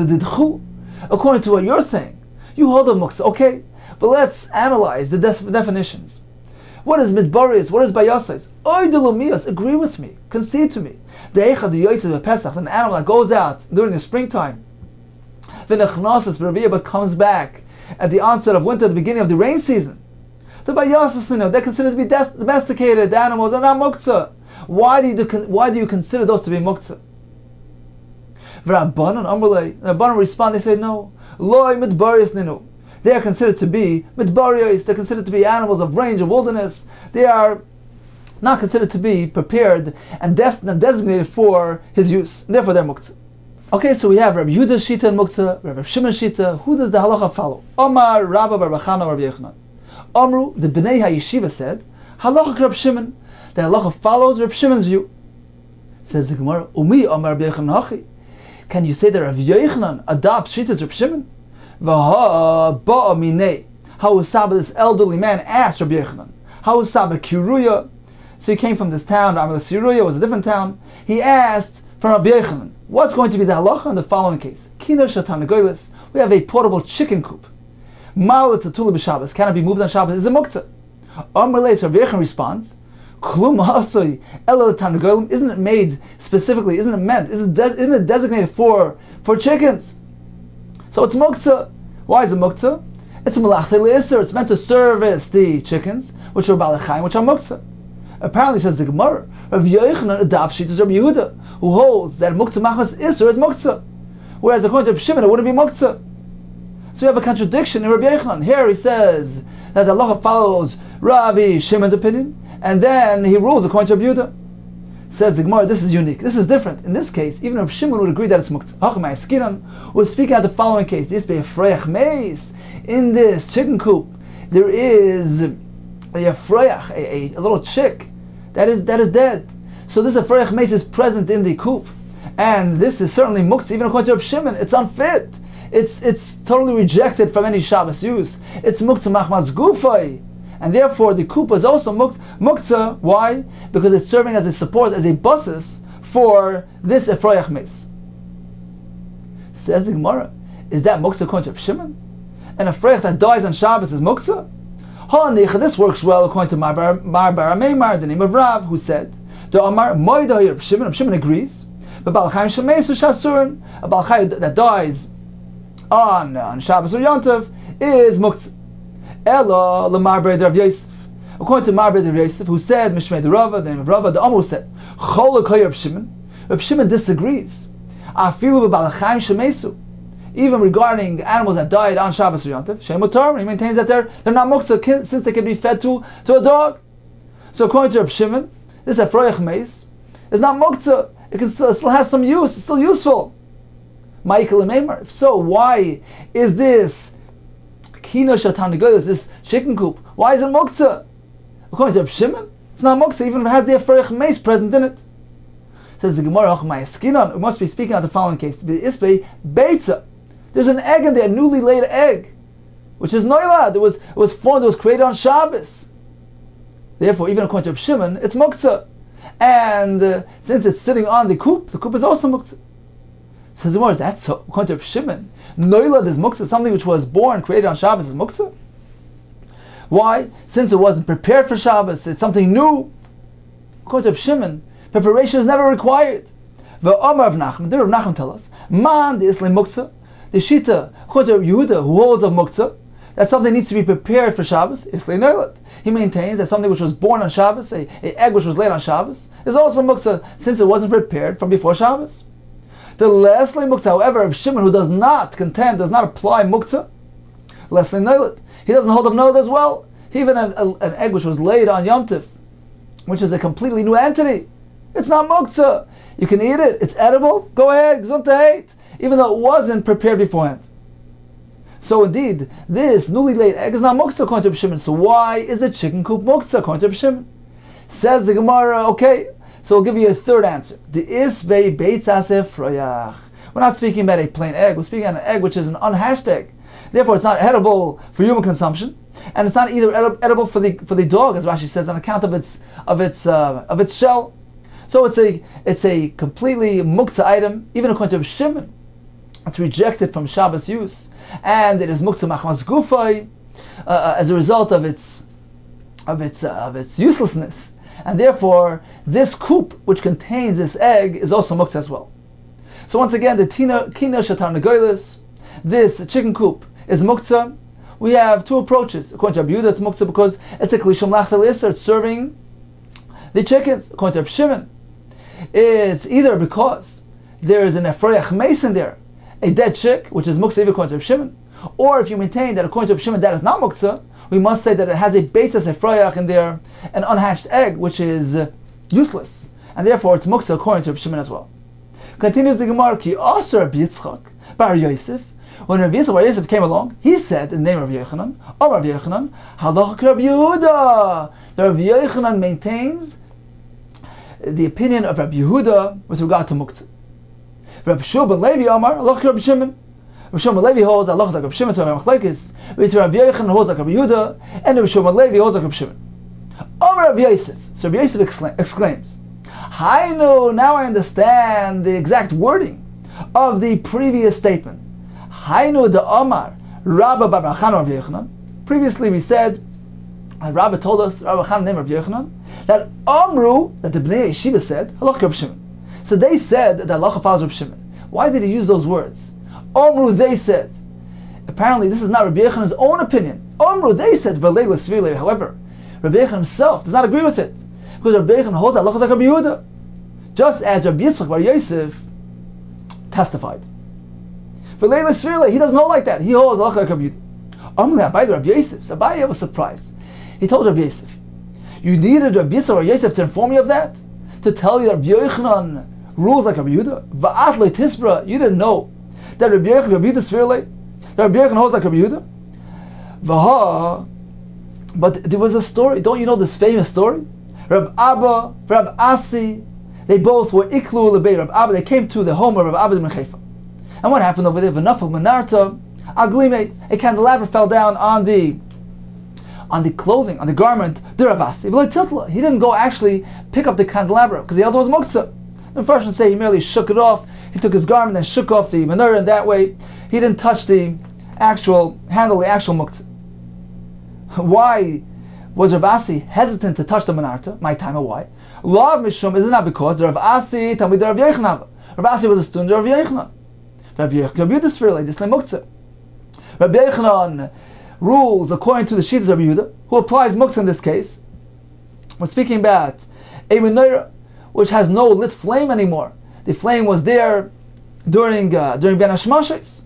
according to what you're saying, you hold of muktzah. Okay, but let's analyze the definitions. What is midbariyos? What is bayasais? Oidelumios, agree with me, concede to me. An animal that goes out during the springtime, but comes back at the onset of winter, the beginning of the rain season. The bayasais, they're considered to be domesticated animals, and not muktzah. Why do you consider those to be muktzah? Rabbanan respond, they say no. Loi midbariyos ninu. They are considered to be midbariyos. They're considered to be animals of range, of wilderness. They are not considered to be prepared and destined and designated for his use. Therefore, they're muktzah. Okay, so we have Rabbi Yehuda's shita and muktzah, Rabbi Shimon's shita. Who does the halacha follow? Omar, Rabba, Bar Bachana, Rabbi Yochanan. Amru, the Bnei HaYeshiva said, Halacha Reb Shimon. The halacha follows Reb Shimon's view. Says the Gemara, Umi Amar Reb Yochanan Hachi. Can you say that Reb Yochanan adopts Shitas Reb Shimon? V'ha ba'a minei. How Usaba, this elderly man, asked Reb Yochanan. How Usaba Kiruya. So he came from this town. Amal Siruya was a different town. He asked from Reb Yochanan, what's going to be the halacha in the following case? Kina Shatan Goylis. We have a portable chicken coop. Ma'alat Tatula b'Shabbos. Can it be moved on Shabbos? Is a muktzah. Amar Leis, Reb Yochanan responds, Klum ha'asoi ela l'tarnagolim. Isn't it made specifically? Isn't it meant? Isn't it designated for chickens? So it's muktzah. Why is it muktzah? It's a malachte le'isr. It's meant to service the chickens, which are balachayim, which are muktzah. Apparently, says the Gemara, Rav Yochanan adopts Shitas Rabbi Yehuda, who holds that muktzah machmas isr is muktzah, whereas according to Reb Shimon it wouldn't be muktzah. So you have a contradiction in Rabbi Yochanan. Here he says that the halacha follows Rabbi Shimon's opinion, and then he rules according to Rabbi Yehuda. Says the Gemara, this is unique. This is different. In this case, even Rabbi Shimon would agree that it's muktzah. Hachamai Eskiran was speaking out the following case. This be a freyach meis. In this chicken coop, there is a freyach, a little chick that is dead. So this freyach meis is present in the coop, and this is certainly muktzah. Even according to Rabbi Shimon, it's unfit. It's totally rejected from any Shabbos use. It's muktzah machmas gufay. And therefore, the kupa is also muktzah. Why? Because it's serving as a support, as a basis for this efroyach meis. Says the Gemara, is that muktzah according to Reb Shimon? And a efroyach that dies on Shabbos is muktzah? This works well according to Mar Bar Meimar, the name of Rav, who said, "The Amar Moida Reb Shimon." Reb Shimon agrees. But Balchayim Shemeis Shasurin, a Balchayim that dies on Shabbos or Yontav is muktzah. Ella Lamar Bar Rav Yosef. According to Mar Bar Rav Yosef, who said Mishmei the Rava, the name of Rava, the Amor said Cholakay Reb Shimon. Reb Shimon disagrees. Afilu b'Balachayim Shemeisu. Even regarding animals that died on Shabbos or Yontav, Shem Mutar, he maintains that they're not muktzah since they can be fed to a dog. So according to Reb Shimon, this efroyach meis is not muktzah. It still has some use. It's still useful. Michael and Meimar. If so, why is this kino shatan negoyos, this chicken coop? Why is it muktzah? According to Reb Shimon, it's not muktzah even if it has the efroyach meis present in it. Says the Gemara, we must be speaking of the following case. Beitza. There's an egg in there, a newly laid egg, which is noilad. It was formed, it was created on Shabbos. Therefore, even according to Reb Shimon, it's muktzah. And since it's sitting on the coop is also muktzah. Says the Gemara, is that so? According to Reb Shimon, noilad is muktzah, something which was born, created on Shabbos is muktzah. Why? Since it wasn't prepared for Shabbos, it's something new. According to Reb Shimon, preparation is never required. The Amar of Nachman, the Rav Nachman tell us, man the Islam muktzah. The Shita, according to Yehuda, who holds of muktzah, that something needs to be prepared for Shabbos, Islay Noilat. He maintains that something which was born on Shabbos, an egg which was laid on Shabbos, is also muktzah, since it wasn't prepared from before Shabbos. The Leslie muktzah, however, of Shimon, who does not apply muktzah, Leslie Noilat, he doesn't hold of Noilat as well. Even an egg which was laid on Yom Tov, which is a completely new entity, it's not muktzah. You can eat it, it's edible, go ahead, gesundheit, even though it wasn't prepared beforehand. So indeed, this newly laid egg is not muktzah according to Reb Shimon. So why is the chicken coop muktzah according to Reb Shimon? Says the Gemara, okay, so we'll give you a third answer. The isbei beitzas efroyach. We're not speaking about a plain egg, we're speaking about an egg which is an unhatched egg. Therefore it's not edible for human consumption, and it's not either edible for the dog, as Rashi says, on account of its shell. So it's a completely muktzah item, even according to Reb Shimon. It's rejected from Shabbos use, and it is muktzah machmas gufay as a result of its uselessness, and therefore this coop which contains this egg is also muktzah as well. So once again, the kina shatar negoilis, this chicken coop is muktzah. We have two approaches. According to Rabbi Yehuda, it's muktzah because it's a klishum lachtel iser, it's serving the chickens. According to Rabbi Shimon, it's either because there is an efroyach meis in there, a dead chick, which is muktzah even according to Reb Shimon, or if you maintain that according to Reb Shimon that is not muktzah, we must say that it has a beitzas efroyach in there, an unhatched egg, which is useless, and therefore it's muktzah according to Reb Shimon as well. Continues the Gemara, ki aser Yitzchak bar Yosef When Rabbi Yosef came along, he said in the name of Rabbi Yochanan, "Oh, Rabbi Yochanan, halachak Rabbi Yehuda." The Rabbi Yochanan maintains the opinion of Rabbi Yehuda with regard to muktzah. Rabbi Shua ben Levi Amar, halachak Rabbi Shimon. Rabbi Shua ben Levi holds halachak like Rabbi Shimon, so Rabbi Machlekes. Rabbi Yochanan holds like Rabbi Yehuda, and Rabbi Shua ben Levi holds like Rabbi Shimon. Amar Rabbi Yosef. So Rabbi Yosef exclaims, "Hainu, now I understand the exact wording of the previous statement. Hainu de Amar Rabba bar Chanan Rabbi Yochanan." Previously we said, and Rabba told us, Rabba Chanan named Rabbi Yochanan, that Amru, that the Bnei Yeshiva said, halach Rabbi Shimon. So they said that halacha follows Rabbi Shimon. Why did he use those words? Amru, they said. Apparently this is not Rabbi Yochanan's own opinion. Amru, they said, v'leila svirle. However, Rabbi Yochanan himself does not agree with it, because Rabbi Yochanan holds halacha like Rabbi Yehuda, just as Rabbi Yitzchak bar Yosef testified. V'leila svirle, he doesn't hold like that. He holds halacha like Rabbi Yehuda. Amru, Abaye Rabbi Yosef. So Abaye was surprised. He told Rabbi Yosef, "You needed Rabbi Yitzchak bar Yosef to inform you of that? To tell you that Rabbi Yochanan rules like Rabbi Yehuda? Va'at le tisbra, you didn't know that Rabbi Yehuda svirle, that Rabbi Yochanan holds like Rabbi Yehuda? Vaha." But there was a story. Don't you know this famous story? Rab Abba, Rab Asi, they both were iklu lebei Rab Abba. They came to the home of Rab Abba ben Chayfa. And what happened over there? V'nafal menarta aglimei. A candelabra fell down on the clothing, on the garment. The Rab Asi. He didn't go actually pick up the candelabra because the other was muktzah. The Farshim say he merely shook it off. He took his garment and shook off the menorah, and that way he didn't touch the actual handle, the actual muktzah. Why was Rav Asi hesitant to touch the menarta? My time, why? Lav Mishum, is it not because Rav Asi Talmid Rav Yochanan? Rav Asi was a student of Rav Yochanan. Rav Yehuda Svirle, this muktzah. Rav Yochanan rules according to the Shittas of Rabbi Yehuda, who applies muktzah in this case. We're speaking about a menorah which has no lit flame anymore. The flame was there during Ben Hashmashes,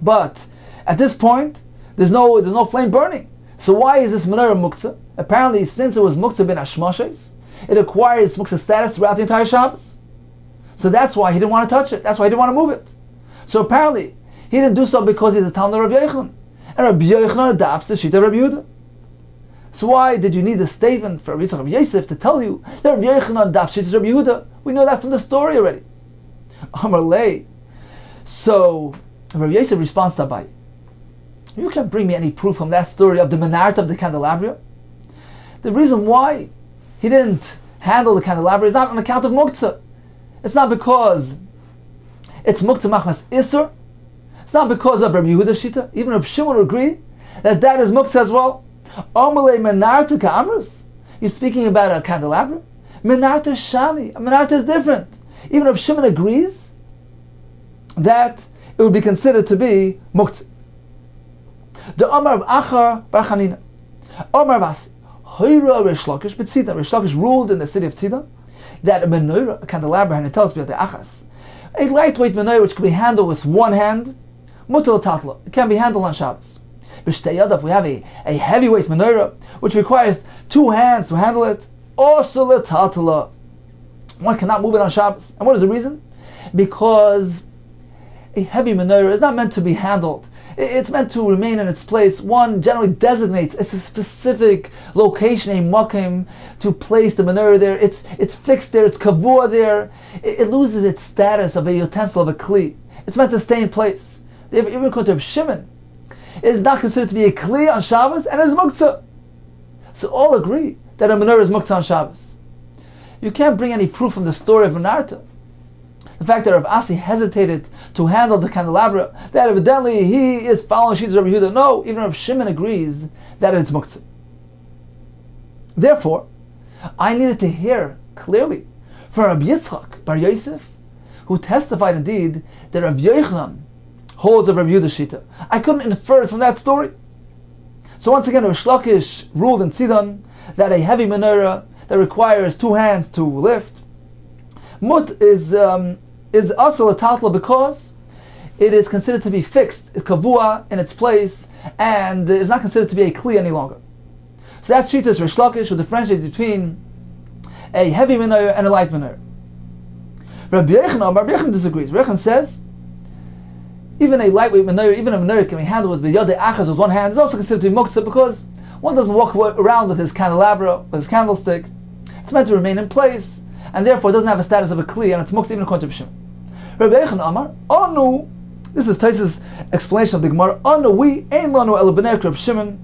but at this point there's no flame burning. So why is this menorah muktzah? Apparently, since it was muktzah ben hashmashes, it acquired its muktzah status throughout the entire Shabbos. So that's why he didn't want to touch it. That's why he didn't want to move it. So apparently, he didn't do so because he's a Talmud of Rabbi Yochanan. And Rabbi Yochanan adopts the Shita of Rabbi Yehuda. So why did you need a statement for Rabbi Yitzchak Rabbi Yosef to tell you that Rabbi Yochanan adopts Shita of Rabbi Yehuda? We know that from the story already. Amar lei. So Rabbi Yosef responds to Abaye, "You can't bring me any proof from that story of the menarta of the candelabra. The reason why he didn't handle the candelabra is not on account of muktzah. It's not because it's muktzah machmas isur. It's not because of Rabbi Yehuda Shita. Even Rabbi Shimon would agree that that is muktzah as well. Omelei menarta ka'amrus. You're speaking about a candelabra. Menarta shani. A menarta is different. Even Rabbi Shimon agrees that it would be considered to be muktzah. The Omar of Achar bar Chanina, Omar of Asi, Hoira Rish Lakish b'Tzidon. Rish Lakish ruled in the city of Tzidon that a menorah, a candelabra, and it tells me that the achas, a lightweight menorah which can be handled with one hand, mutal tatla, it can be handled on Shabbos. B'shtei yadav, we have a heavyweight menorah which requires two hands to handle it. Also letatla, one cannot move it on Shabbos. And what is the reason? Because a heavy menorah is not meant to be handled. It's meant to remain in its place. One generally designates a specific location, a makom, to place the menorah there. It's fixed there, it's kavua there. It loses its status of a utensil, of a kli. It's meant to stay in place. Even according to Shimon, it is not considered to be a kli on Shabbos, and it is muktzah. So all agree that a menorah is muktzah on Shabbos. You can't bring any proof from the story of menarta. The fact that Rav Asi hesitated to handle the candelabra, that evidently he is following Shittas Rabbi Yehuda. No, even Rav Shimon agrees that it's muktzah. Therefore, I needed to hear clearly from Rabbi Yitzchak bar Yosef, who testified indeed that Rav Yochanan holds of Rabbi Yehuda Shita. I couldn't infer it from that story. So once again, Rish Lakish ruled in Tzidon that a heavy menorah that requires two hands to lift, mut is asal tatla because it is considered to be fixed, it's kavua in its place, and it's not considered to be a kli any longer. So that's Shittas Rish Lakish, who differentiates between a heavy menorah and a light menorah. Rabbi Yochanan disagrees. Rabbi Yochanan says even a lightweight menorah, even a menorah can be handled with biyadei achas with one hand, is also considered to be muktzah because one doesn't walk around with his candelabra, with his candlestick. It's meant to remain in place, and therefore it doesn't have a status of a kli, and it's muktzah even according to Reb Shimon. Rabbi Yechon Amar, Anu, this is Taisa's explanation of the Gemara, Anu, we ein lanu el b'ner Reb Shimon.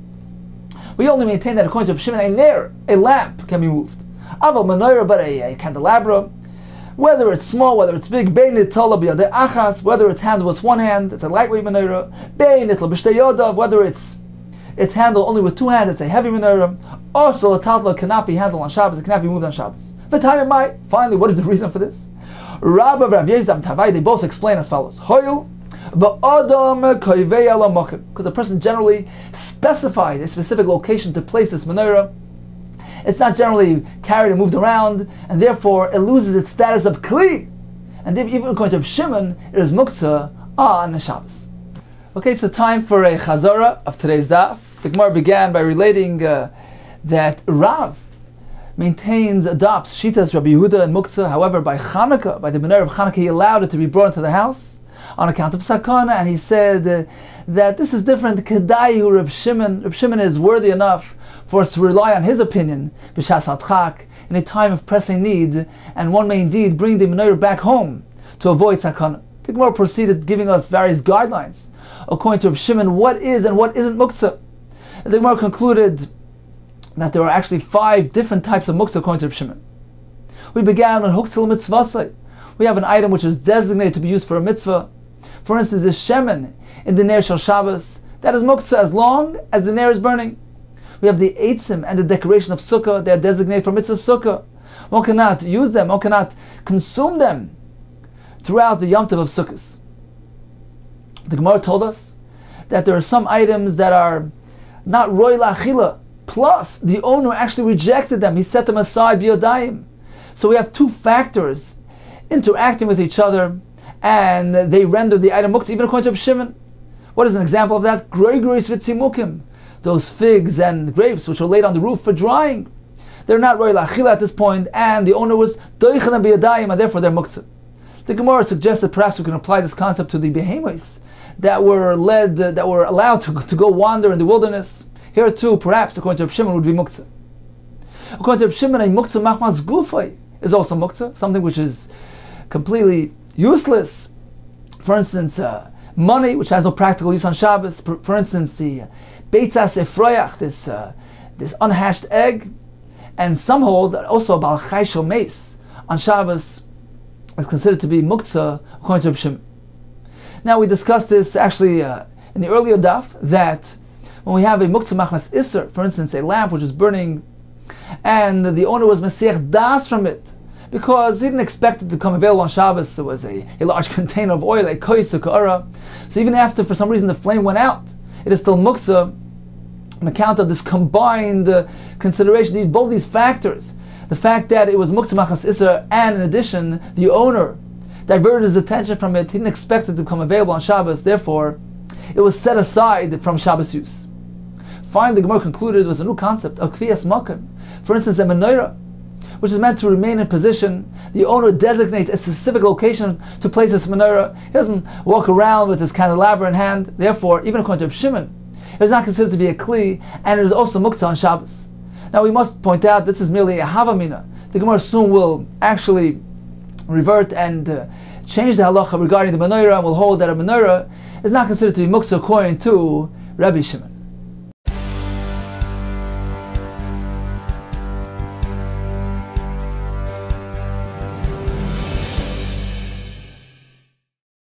We only maintain that according to Reb Shimon, a ner, a lamp, can be moved. Aval menorah, but a candelabra, whether it's small, whether it's big, bein nitala b'yadei achas, whether it's handled with one hand, it's a lightweight menorah, bein nitla b'shtei yodav, whether it's handled only with two hands, it's a heavy menorah. Also, a tatla cannot be handled on Shabbos, it cannot be moved on Shabbos. Finally, what is the reason for this? Rabba and Rav Yezam Tavai, they both explain as follows. Hoyel, because the person generally specified a specific location to place this menorah. It's not generally carried and moved around, and therefore it loses its status of kli. And even according to Shimon, it is muktzah on Shabbos. Okay, it's time for a chazara of today's daf. The Gemara began by relating that Rav adopts Shitas Rabbi Yehuda and Muktzah. However, by Chanukah, by the menorah of Chanukah, he allowed it to be brought into the house on account of sakana, and he said that this is different. Kedayu Reb Shimon. Reb Shimon is worthy enough for us to rely on his opinion, b'shas hadchak, in a time of pressing need, and one may indeed bring the menorah back home to avoid sakana. The Gemara proceeded giving us various guidelines according to Reb Shimon, what is and what isn't muktzah. And the Gemara concluded that there are actually 5 different types of muktzah according to Reb Shimon. We began on huktzil mitzvasai. We have an item which is designated to be used for a mitzvah. For instance, the shemen in the ner shel Shabbos, that is muktzah as long as the ner is burning. We have the eitzim and the decoration of sukkah, they are designated for mitzvah sukkah. One cannot use them, one cannot consume them throughout the Yom Tov of Sukkos. The Gemara told us that there are some items that are not roy la'achila, plus the owner actually rejected them, he set them aside biyadayim. So we have 2 factors interacting with each other, and they render the item muktzah, even according to Reb Shimon. What is an example of that? Groigros v'tzimukim, those figs and grapes which are laid on the roof for drying. They're not roy la'achila at this point, and the owner was doichen them biyadayim, and therefore they're muktzah. The Gemara suggests that perhaps we can apply this concept to the behemoths that were allowed to go wander in the wilderness. Here too, perhaps, according to Reb Shimon, would be muktzah. According to Reb Shimon, a muktzah machmas gufay is also muktzah, something which is completely useless. For instance, money, which has no practical use on Shabbos. For instance, the beitzas efroyach, this unhatched egg. And some hold that also bal chai shel meis on Shabbos is considered to be muktzah, according to Reb Shimon. Now, we discussed this actually in the earlier daf, that when we have a muktzah machmas iser, for instance, a lamp which is burning, and the owner was mesiach das from it, because he didn't expect it to become available on Shabbos. It was a large container of oil, a kois, a ka'ara. So even after, for some reason, the flame went out, it is still muktzah on account of this combined consideration. Need both these factors. The fact that it was muktzah machmas iser, and in addition, the owner diverted his attention from it. He didn't expect it to become available on Shabbos. Therefore, it was set aside from Shabbos use. Finally, the Gemara concluded with a new concept of kviyas makom. For instance, a menorah, which is meant to remain in position. The owner designates a specific location to place this menorah. He doesn't walk around with his candelabra in hand. Therefore, even according to Reb Shimon, it is not considered to be a kli, and it is also muktzah on Shabbos. Now, we must point out this is merely a havamina. The Gemara soon will actually revert and change the halacha regarding the menorah, and will hold that a menorah is not considered to be muktzah according to Rabbi Shimon.